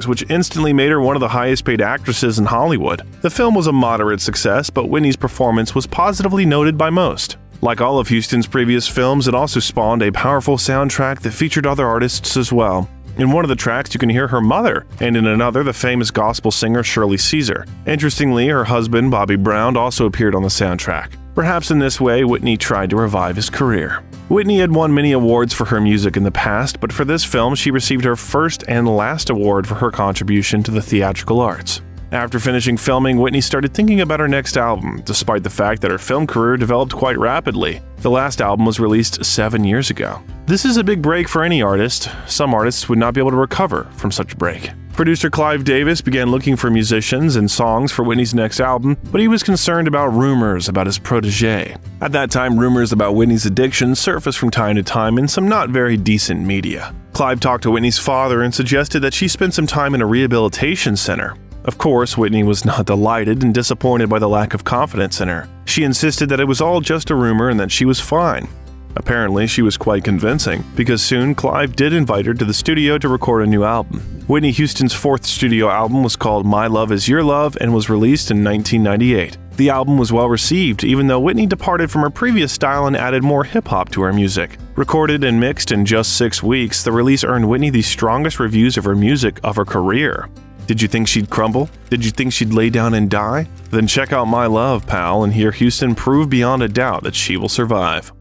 which instantly made her one of the highest-paid actresses in Hollywood. The film was a moderate success, but Whitney's performance was positively noted by most. Like all of Houston's previous films, it also spawned a powerful soundtrack that featured other artists as well. In one of the tracks, you can hear her mother, and in another, the famous gospel singer Shirley Caesar. Interestingly, her husband, Bobby Brown, also appeared on the soundtrack. Perhaps in this way, Whitney tried to revive his career. Whitney had won many awards for her music in the past, but for this film, she received her first and last award for her contribution to the theatrical arts. After finishing filming, Whitney started thinking about her next album, despite the fact that her film career developed quite rapidly. The last album was released 7 years ago. This is a big break for any artist. Some artists would not be able to recover from such a break. Producer Clive Davis began looking for musicians and songs for Whitney's next album, but he was concerned about rumors about his protege. At that time, rumors about Whitney's addiction surfaced from time to time in some not very decent media. Clive talked to Whitney's father and suggested that she spend some time in a rehabilitation center. Of course, Whitney was not delighted and disappointed by the lack of confidence in her. She insisted that it was all just a rumor and that she was fine. Apparently, she was quite convincing, because soon Clive did invite her to the studio to record a new album. Whitney Houston's fourth studio album was called My Love Is Your Love and was released in 1998. The album was well received, even though Whitney departed from her previous style and added more hip-hop to her music. Recorded and mixed in just 6 weeks, the release earned Whitney the strongest reviews of her music of her career. Did you think she'd crumble? Did you think she'd lay down and die? Then check out My Love, pal, and hear Houston prove beyond a doubt that she will survive.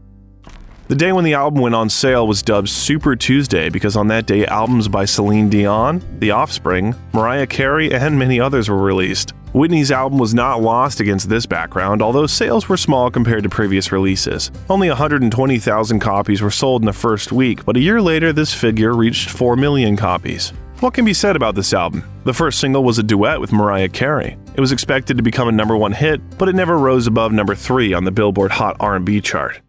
The day when the album went on sale was dubbed Super Tuesday because on that day albums by Celine Dion, The Offspring, Mariah Carey, and many others were released. Whitney's album was not lost against this background, although sales were small compared to previous releases. Only 120,000 copies were sold in the first week, but a year later this figure reached 4 million copies. What can be said about this album? The first single was a duet with Mariah Carey. It was expected to become a #1 hit, but it never rose above number 3 on the Billboard Hot R&B chart.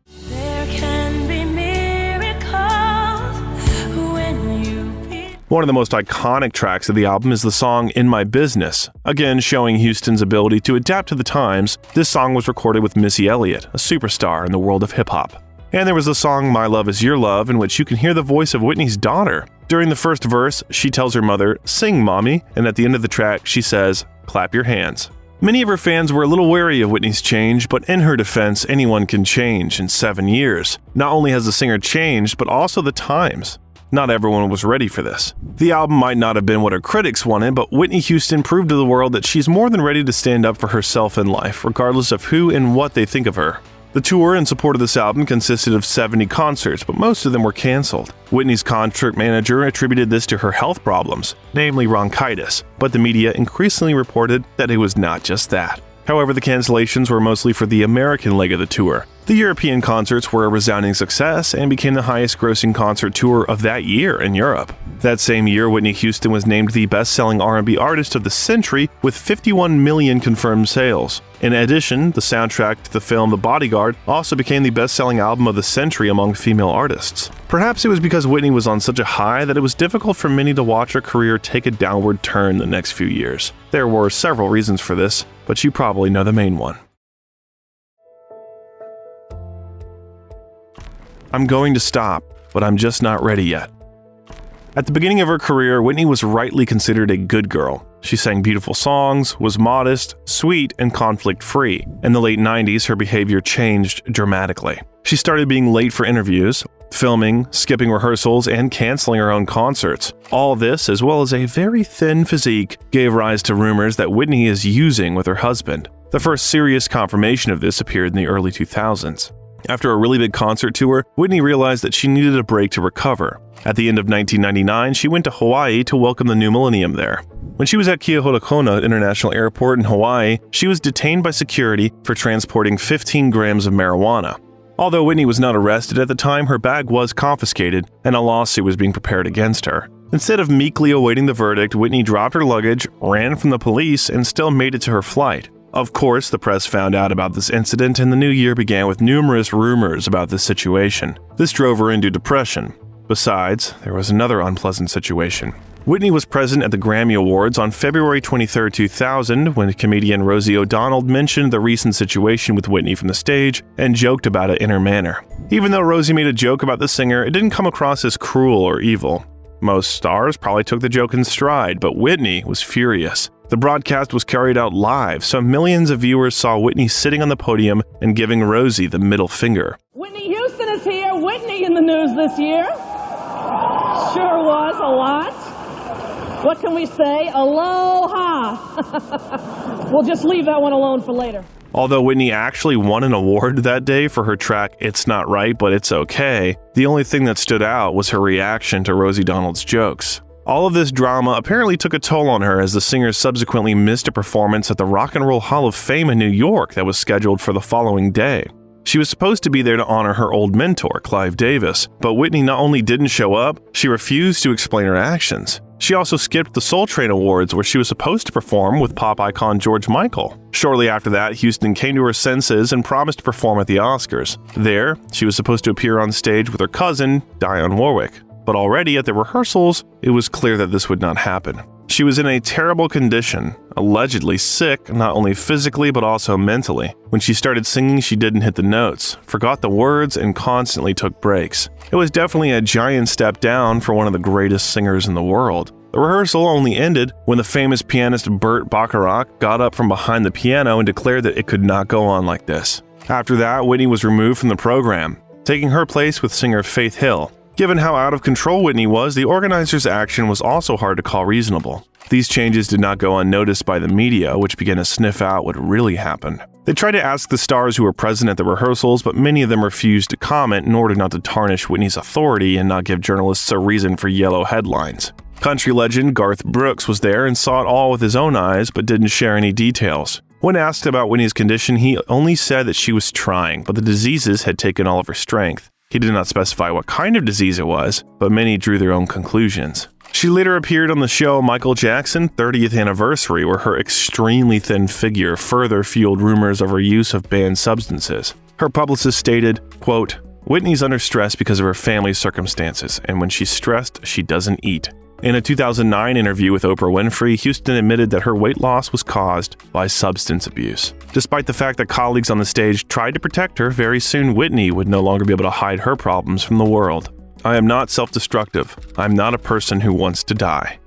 One of the most iconic tracks of the album is the song In My Business. Again, showing Houston's ability to adapt to the times, this song was recorded with Missy Elliott, a superstar in the world of hip-hop. And there was the song My Love Is Your Love, in which you can hear the voice of Whitney's daughter. During the first verse, she tells her mother, "Sing, mommy," and at the end of the track, she says, "Clap your hands." Many of her fans were a little wary of Whitney's change, but in her defense, anyone can change in 7 years. Not only has the singer changed, but also the times. Not everyone was ready for this. The album might not have been what her critics wanted, but Whitney Houston proved to the world that she's more than ready to stand up for herself in life, regardless of who and what they think of her. The tour in support of this album consisted of 70 concerts, but most of them were canceled. Whitney's concert manager attributed this to her health problems, namely bronchitis, but the media increasingly reported that it was not just that. However, the cancellations were mostly for the American leg of the tour. The European concerts were a resounding success and became the highest-grossing concert tour of that year in Europe. That same year, Whitney Houston was named the best-selling R&B artist of the century with 51 million confirmed sales. In addition, the soundtrack to the film The Bodyguard also became the best-selling album of the century among female artists. Perhaps it was because Whitney was on such a high that it was difficult for many to watch her career take a downward turn the next few years. There were several reasons for this, but you probably know the main one. I'm going to stop, but I'm just not ready yet. At the beginning of her career, Whitney was rightly considered a good girl. She sang beautiful songs, was modest, sweet, and conflict-free. In the late 90s, her behavior changed dramatically. She started being late for interviews, filming, skipping rehearsals, and canceling her own concerts. All this, as well as a very thin physique, gave rise to rumors that Whitney is using with her husband. The first serious confirmation of this appeared in the early 2000s. After a really big concert tour, Whitney realized that she needed a break to recover. At the end of 1999, she went to Hawaii to welcome the new millennium there. When she was at Keauhokona International Airport in Hawaii, she was detained by security for transporting 15 grams of marijuana. Although Whitney was not arrested at the time, her bag was confiscated, and a lawsuit was being prepared against her. Instead of meekly awaiting the verdict, Whitney dropped her luggage, ran from the police, and still made it to her flight. Of course, the press found out about this incident, and the new year began with numerous rumors about this situation. This drove her into depression. Besides, there was another unpleasant situation. Whitney was present at the Grammy Awards on February 23, 2000, when comedian Rosie O'Donnell mentioned the recent situation with Whitney from the stage and joked about it in her manner. Even though Rosie made a joke about the singer, it didn't come across as cruel or evil. Most stars probably took the joke in stride, but Whitney was furious. The broadcast was carried out live, so millions of viewers saw Whitney sitting on the podium and giving Rosie the middle finger. Whitney Houston is here. Whitney in the news this year. Sure was a lot. What can we say? Aloha. We'll just leave that one alone for later. Although Whitney actually won an award that day for her track It's Not Right, But It's Okay, the only thing that stood out was her reaction to Rosie O'Donnell's jokes. All of this drama apparently took a toll on her as the singer subsequently missed a performance at the Rock and Roll Hall of Fame in New York that was scheduled for the following day. She was supposed to be there to honor her old mentor, Clive Davis, but Whitney not only didn't show up, she refused to explain her actions. She also skipped the Soul Train Awards where she was supposed to perform with pop icon George Michael. Shortly after that, Houston came to her senses and promised to perform at the Oscars. There, she was supposed to appear on stage with her cousin, Dionne Warwick. But already at the rehearsals, it was clear that this would not happen. She was in a terrible condition, allegedly sick, not only physically but also mentally. When she started singing, she didn't hit the notes, forgot the words, and constantly took breaks. It was definitely a giant step down for one of the greatest singers in the world. The rehearsal only ended when the famous pianist Burt Bacharach got up from behind the piano and declared that it could not go on like this. After that, Whitney was removed from the program, taking her place with singer Faith Hill. Given how out of control Whitney was, the organizers' action was also hard to call reasonable. These changes did not go unnoticed by the media, which began to sniff out what really happened. They tried to ask the stars who were present at the rehearsals, but many of them refused to comment in order not to tarnish Whitney's authority and not give journalists a reason for yellow headlines. Country legend Garth Brooks was there and saw it all with his own eyes, but didn't share any details. When asked about Whitney's condition, he only said that she was trying, but the diseases had taken all of her strength. He did not specify what kind of disease it was, but many drew their own conclusions. She later appeared on the show Michael Jackson 30th Anniversary, where her extremely thin figure further fueled rumors of her use of banned substances. Her publicist stated, quote, "Whitney's under stress because of her family circumstances, and when she's stressed, she doesn't eat." In a 2009 interview with Oprah Winfrey, Houston admitted that her weight loss was caused by substance abuse. Despite the fact that colleagues on the stage tried to protect her, very soon Whitney would no longer be able to hide her problems from the world. "I am not self-destructive. I'm not a person who wants to die."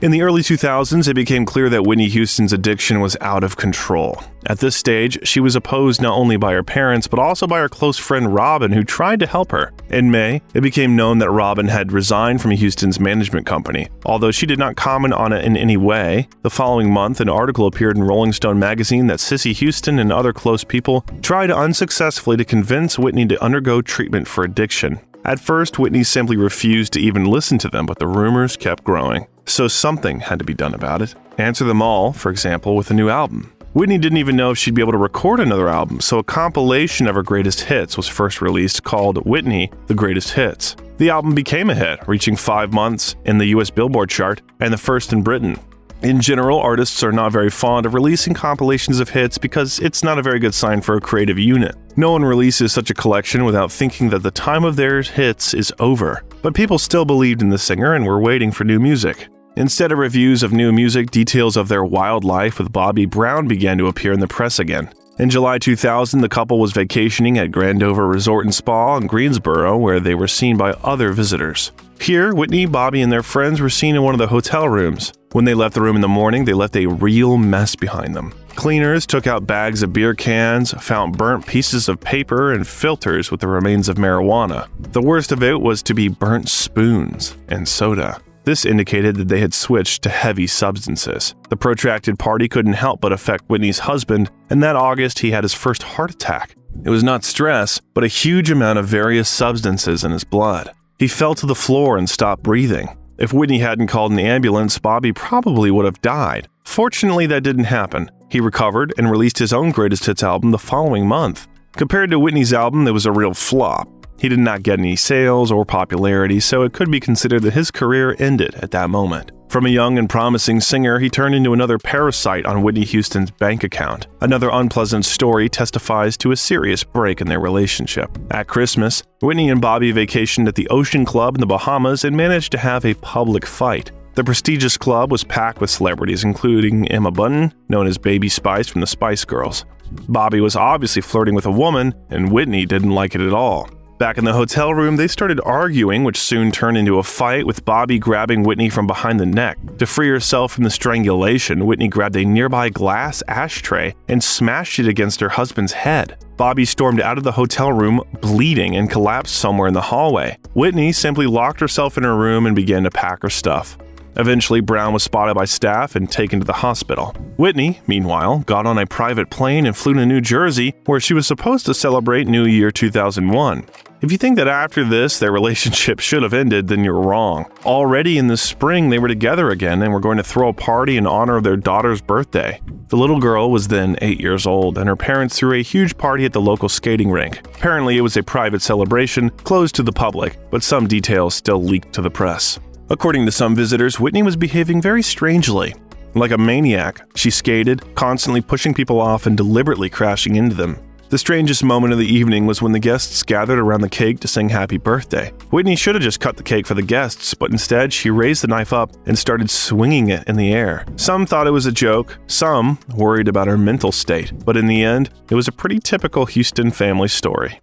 In the early 2000s, it became clear that Whitney Houston's addiction was out of control. At this stage, she was opposed not only by her parents, but also by her close friend Robin, who tried to help her. In May, it became known that Robin had resigned from Houston's management company. Although she did not comment on it in any way, the following month, an article appeared in Rolling Stone magazine that Sissy Houston and other close people tried unsuccessfully to convince Whitney to undergo treatment for addiction. At first, Whitney simply refused to even listen to them, but the rumors kept growing. So something had to be done about it. Answer Them All, for example, with a new album. Whitney didn't even know if she'd be able to record another album, so a compilation of her greatest hits was first released called Whitney, The Greatest Hits. The album became a hit, reaching 5 months in the US Billboard chart and the first in Britain. In general, artists are not very fond of releasing compilations of hits because it's not a very good sign for a creative unit. No one releases such a collection without thinking that the time of their hits is over. But people still believed in the singer and were waiting for new music. Instead of reviews of new music, details of their wild life with Bobby Brown began to appear in the press again. In July 2000, the couple was vacationing at Grandover Resort and Spa in Greensboro, where they were seen by other visitors. Here, Whitney, Bobby, and their friends were seen in one of the hotel rooms. When they left the room in the morning, they left a real mess behind them. Cleaners took out bags of beer cans, found burnt pieces of paper, and filters with the remains of marijuana. The worst of it was to be burnt spoons and soda. This indicated that they had switched to heavy substances. The protracted party couldn't help but affect Whitney's husband, and that August he had his first heart attack. It was not stress, but a huge amount of various substances in his blood. He fell to the floor and stopped breathing. If Whitney hadn't called an ambulance, Bobby probably would have died. Fortunately, that didn't happen. He recovered and released his own greatest hits album the following month. Compared to Whitney's album, it was a real flop. He did not get any sales or popularity, so it could be considered that his career ended at that moment. From a young and promising singer, he turned into another parasite on Whitney Houston's bank account. Another unpleasant story testifies to a serious break in their relationship. At Christmas, Whitney and Bobby vacationed at the Ocean Club in the Bahamas and managed to have a public fight. The prestigious club was packed with celebrities, including Emma Bunton, known as Baby Spice from the Spice Girls. Bobby was obviously flirting with a woman, and Whitney didn't like it at all. Back in the hotel room, they started arguing, which soon turned into a fight, with Bobby grabbing Whitney from behind the neck. To free herself from the strangulation, Whitney grabbed a nearby glass ashtray and smashed it against her husband's head. Bobby stormed out of the hotel room, bleeding, and collapsed somewhere in the hallway. Whitney simply locked herself in her room and began to pack her stuff. Eventually, Brown was spotted by staff and taken to the hospital. Whitney, meanwhile, got on a private plane and flew to New Jersey, where she was supposed to celebrate New Year 2001. If you think that after this their relationship should have ended, then you're wrong. Already in the spring, they were together again and were going to throw a party in honor of their daughter's birthday. The little girl was then 8 years old, and her parents threw a huge party at the local skating rink. Apparently, it was a private celebration, closed to the public, but some details still leaked to the press. According to some visitors, Whitney was behaving very strangely. Like a maniac, she skated, constantly pushing people off and deliberately crashing into them. The strangest moment of the evening was when the guests gathered around the cake to sing happy birthday. Whitney should have just cut the cake for the guests, but instead she raised the knife up and started swinging it in the air. Some thought it was a joke, some worried about her mental state, but in the end, it was a pretty typical Houston family story.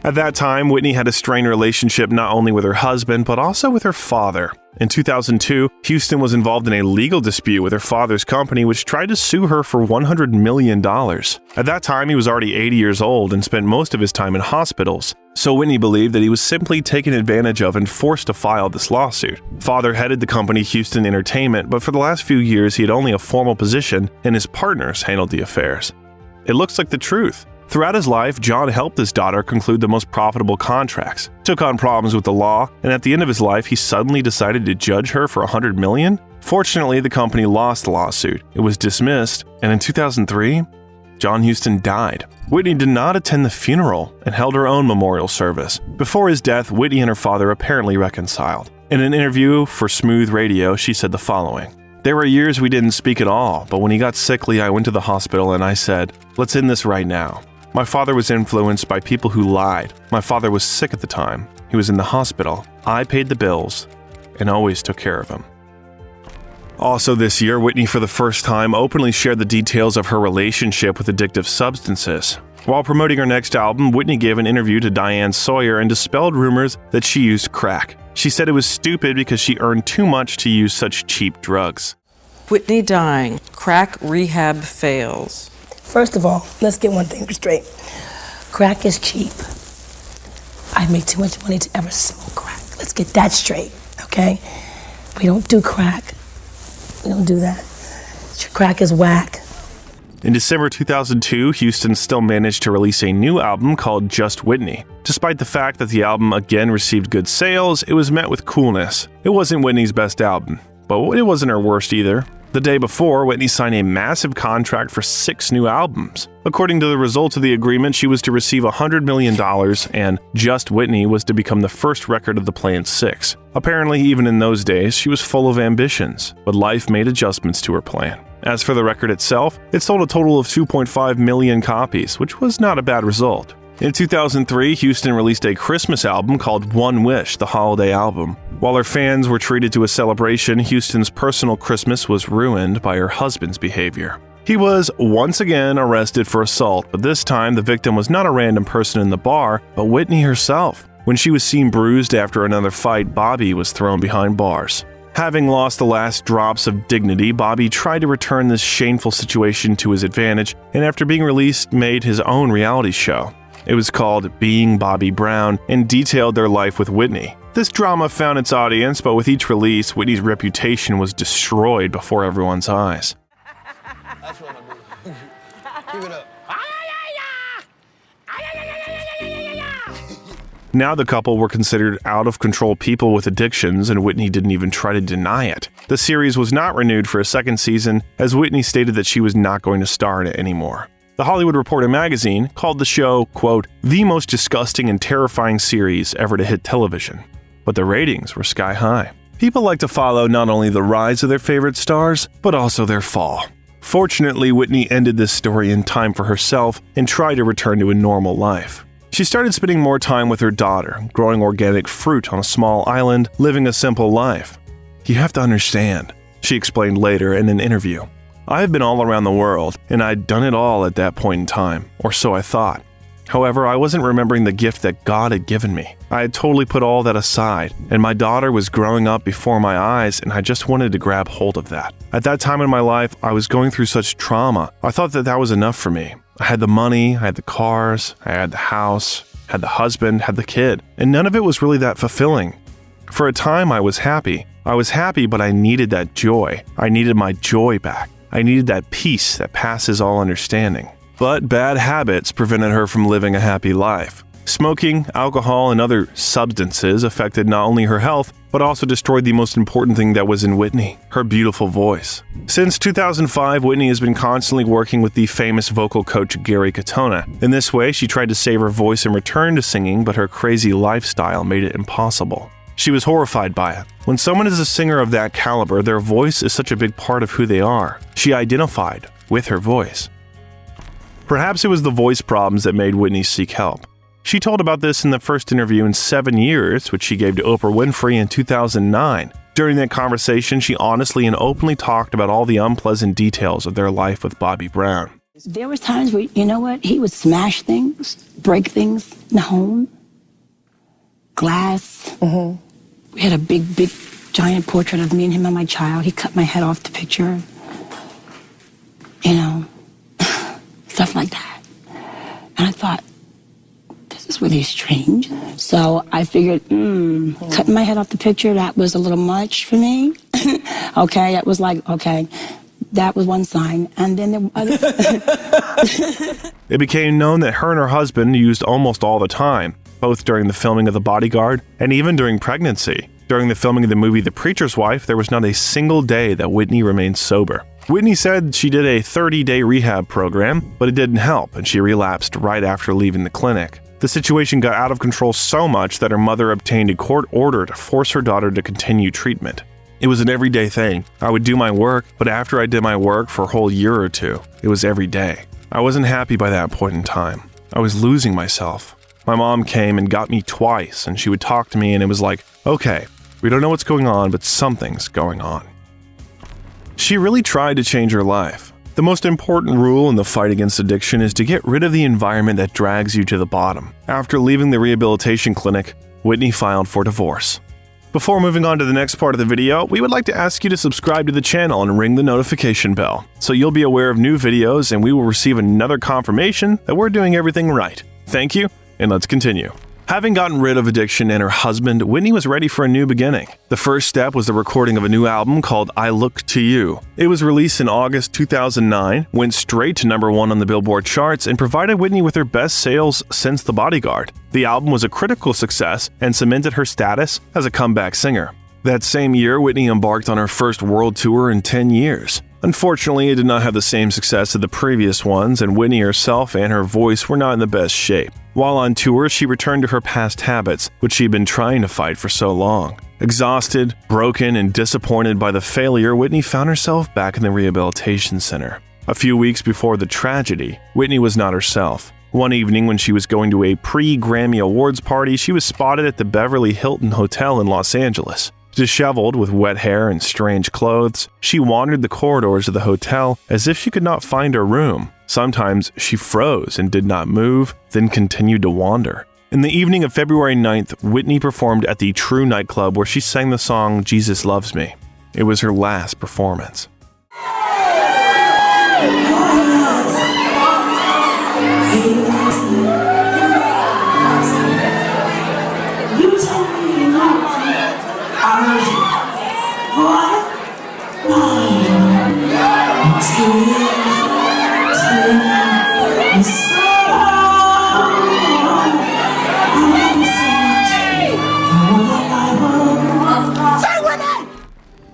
At that time, Whitney had a strained relationship not only with her husband, but also with her father. In 2002, Houston was involved in a legal dispute with her father's company, which tried to sue her for $100 million. At that time, he was already 80 years old and spent most of his time in hospitals. So Whitney believed that he was simply taken advantage of and forced to file this lawsuit. Father headed the company Houston Entertainment, but for the last few years, he had only a formal position, and his partners handled the affairs. It looks like the truth. Throughout his life, John helped his daughter conclude the most profitable contracts, took on problems with the law, and at the end of his life, he suddenly decided to judge her for $100 million? Fortunately, the company lost the lawsuit. It was dismissed, and in 2003, John Houston died. Whitney did not attend the funeral and held her own memorial service. Before his death, Whitney and her father apparently reconciled. In an interview for Smooth Radio, she said the following: "There were years we didn't speak at all, but when he got sickly, I went to the hospital and I said, let's end this right now. My father was influenced by people who lied. My father was sick at the time. He was in the hospital. I paid the bills and always took care of him." Also this year, Whitney for the first time openly shared the details of her relationship with addictive substances. While promoting her next album, Whitney gave an interview to Diane Sawyer and dispelled rumors that she used crack. She said it was stupid because she earned too much to use such cheap drugs. Whitney dying. Crack rehab fails. First of all, let's get one thing straight. Crack is cheap. I make too much money to ever smoke crack. Let's get that straight, okay? We don't do crack. We don't do that. Crack is whack. In December 2002, Houston still managed to release a new album called Just Whitney. Despite the fact that the album again received good sales, it was met with coolness. It wasn't Whitney's best album, but it wasn't her worst either. The day before, Whitney signed a massive contract for 6 new albums. According to the results of the agreement, she was to receive $100 million, and Just Whitney was to become the first record of the planned 6. Apparently, even in those days, she was full of ambitions, but life made adjustments to her plan. As for the record itself, it sold a total of 2.5 million copies, which was not a bad result. In 2003, Houston released a Christmas album called One Wish, the holiday album. While her fans were treated to a celebration, Houston's personal Christmas was ruined by her husband's behavior. He was once again arrested for assault, but this time the victim was not a random person in the bar, but Whitney herself. When she was seen bruised after another fight, Bobby was thrown behind bars. Having lost the last drops of dignity, Bobby tried to return this shameful situation to his advantage, and after being released, made his own reality show. It was called Being Bobby Brown and detailed their life with Whitney. This drama found its audience, but with each release, Whitney's reputation was destroyed before everyone's eyes. That's what I'm doing. Give it up. Now the couple were considered out-of-control people with addictions, and Whitney didn't even try to deny it. The series was not renewed for a second season, as Whitney stated that she was not going to star in it anymore. The Hollywood Reporter magazine called the show, quote, the most disgusting and terrifying series ever to hit television. But the ratings were sky high. People like to follow not only the rise of their favorite stars, but also their fall. Fortunately, Whitney ended this story in time for herself and tried to return to a normal life. She started spending more time with her daughter, growing organic fruit on a small island, living a simple life. You have to understand, she explained later in an interview. I have been all around the world, and I'd done it all at that point in time, or so I thought. However, I wasn't remembering the gift that God had given me. I had totally put all that aside, and my daughter was growing up before my eyes, and I just wanted to grab hold of that. At that time in my life, I was going through such trauma. I thought that was enough for me. I had the money, I had the cars, I had the house, had the husband, had the kid, and none of it was really that fulfilling. For a time, I was happy. I was happy, but I needed that joy. I needed my joy back. I needed that peace that passes all understanding. But bad habits prevented her from living a happy life. Smoking, alcohol, and other substances affected not only her health, but also destroyed the most important thing that was in Whitney, her beautiful voice. Since 2005, Whitney has been constantly working with the famous vocal coach Gary Katona. In this way, she tried to save her voice and return to singing, but her crazy lifestyle made it impossible. She was horrified by it. When someone is a singer of that caliber, their voice is such a big part of who they are. She identified with her voice. Perhaps it was the voice problems that made Whitney seek help. She told about this in the first interview in 7 years, which she gave to Oprah Winfrey in 2009. During that conversation, she honestly and openly talked about all the unpleasant details of their life with Bobby Brown. There was times where, you know what, he would smash things, break things in the home, glass. We had a big, giant portrait of me and him and my child. He cut my head off the picture. You know, stuff like that. And I thought, this is really strange. So I figured, cutting my head off the picture, that was a little much for me. Okay, it was like, okay, that was one sign. And then there were other... It became known that her and her husband used almost all the time, both during the filming of The Bodyguard and even during pregnancy. During the filming of the movie The Preacher's Wife, there was not a single day that Whitney remained sober. Whitney said she did a 30-day rehab program, but it didn't help, and she relapsed right after leaving the clinic. The situation got out of control so much that her mother obtained a court order to force her daughter to continue treatment. It was an everyday thing. I would do my work, but after I did my work for a whole year or two, it was every day. I wasn't happy by that point in time. I was losing myself. My mom came and got me twice, and she would talk to me, and it was like, okay, we don't know what's going on, but something's going on. She really tried to change her life. The most important rule in the fight against addiction is to get rid of the environment that drags you to the bottom. After leaving the rehabilitation clinic, Whitney filed for divorce. Before moving on to the next part of the video, we would like to ask you to subscribe to the channel and ring the notification bell, so you'll be aware of new videos and we will receive another confirmation that we're doing everything right. Thank you, and let's continue. Having gotten rid of addiction and her husband, Whitney was ready for a new beginning. The first step was the recording of a new album called I Look to You. It was released in August 2009, went straight to #1 on the Billboard charts, and provided Whitney with her best sales since The Bodyguard. The album was a critical success and cemented her status as a comeback singer. That same year, Whitney embarked on her first world tour in 10 years. Unfortunately, it did not have the same success as the previous ones, and Whitney herself and her voice were not in the best shape. While on tour, she returned to her past habits, which she had been trying to fight for so long. Exhausted, broken, and disappointed by the failure, Whitney found herself back in the rehabilitation center. A few weeks before the tragedy, Whitney was not herself. One evening when she was going to a pre-Grammy Awards party, she was spotted at the Beverly Hilton Hotel in Los Angeles. Disheveled with wet hair and strange clothes, she wandered the corridors of the hotel as if she could not find her room. Sometimes she froze and did not move, then continued to wander. In the evening of February 9th, Whitney performed at the True nightclub where she sang the song Jesus Loves Me. It was her last performance.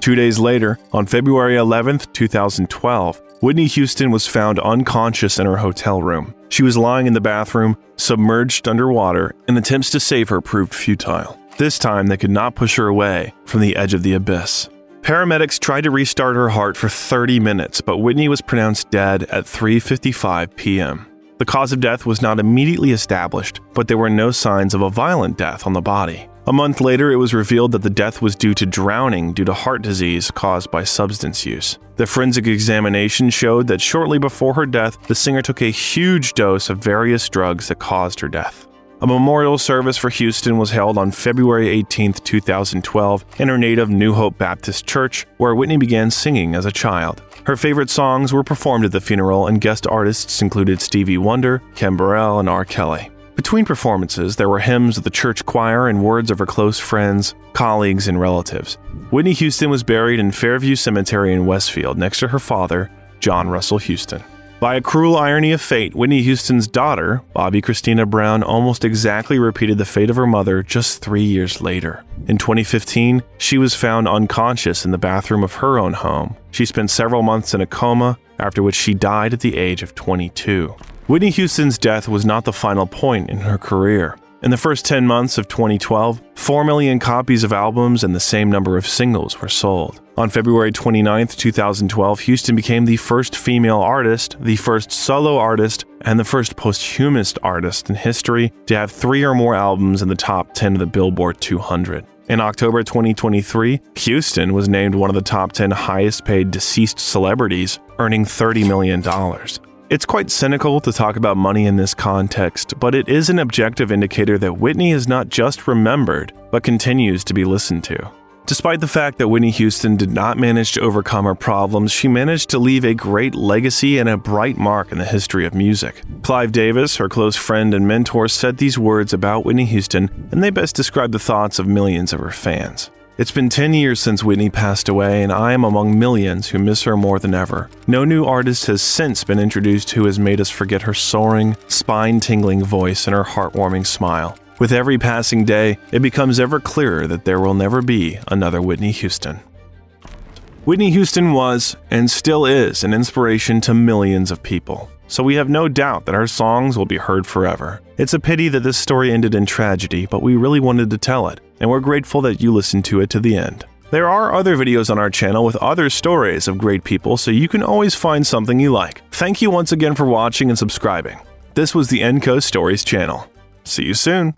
Two days later, on February 11th, 2012, Whitney Houston was found unconscious in her hotel room. She was lying in the bathroom, submerged underwater, and attempts to save her proved futile. This time, they could not push her away from the edge of the abyss. Paramedics tried to restart her heart for 30 minutes, but Whitney was pronounced dead at 3:55 p.m. The cause of death was not immediately established, but there were no signs of a violent death on the body. A month later, it was revealed that the death was due to drowning due to heart disease caused by substance use. The forensic examination showed that shortly before her death, the singer took a huge dose of various drugs that caused her death. A memorial service for Houston was held on February 18, 2012, in her native New Hope Baptist Church, where Whitney began singing as a child. Her favorite songs were performed at the funeral, and guest artists included Stevie Wonder, Kim Burrell, and R. Kelly. Between performances, there were hymns of the church choir and words of her close friends, colleagues, and relatives. Whitney Houston was buried in Fairview Cemetery in Westfield next to her father, John Russell Houston. By a cruel irony of fate, Whitney Houston's daughter, Bobby Christina Brown, almost exactly repeated the fate of her mother just 3 years later. In 2015, she was found unconscious in the bathroom of her own home. She spent several months in a coma, after which she died at the age of 22. Whitney Houston's death was not the final point in her career. In the first 10 months of 2012, 4 million copies of albums and the same number of singles were sold. On February 29, 2012, Houston became the first female artist, the first solo artist, and the first posthumous artist in history to have 3 or more albums in the top 10 of the Billboard 200. In October 2023, Houston was named one of the top 10 highest-paid deceased celebrities, earning $30 million. It's quite cynical to talk about money in this context, but it is an objective indicator that Whitney is not just remembered, but continues to be listened to. Despite the fact that Whitney Houston did not manage to overcome her problems, she managed to leave a great legacy and a bright mark in the history of music. Clive Davis, her close friend and mentor, said these words about Whitney Houston, and they best describe the thoughts of millions of her fans. It's been 10 years since Whitney passed away, and I am among millions who miss her more than ever. No new artist has since been introduced who has made us forget her soaring, spine-tingling voice and her heartwarming smile. With every passing day, it becomes ever clearer that there will never be another Whitney Houston. Whitney Houston was, and still is, an inspiration to millions of people. So we have no doubt that her songs will be heard forever. It's a pity that this story ended in tragedy, but we really wanted to tell it, and we're grateful that you listened to it to the end. There are other videos on our channel with other stories of great people, so you can always find something you like. Thank you once again for watching and subscribing. This was the Enco Stories channel. See you soon.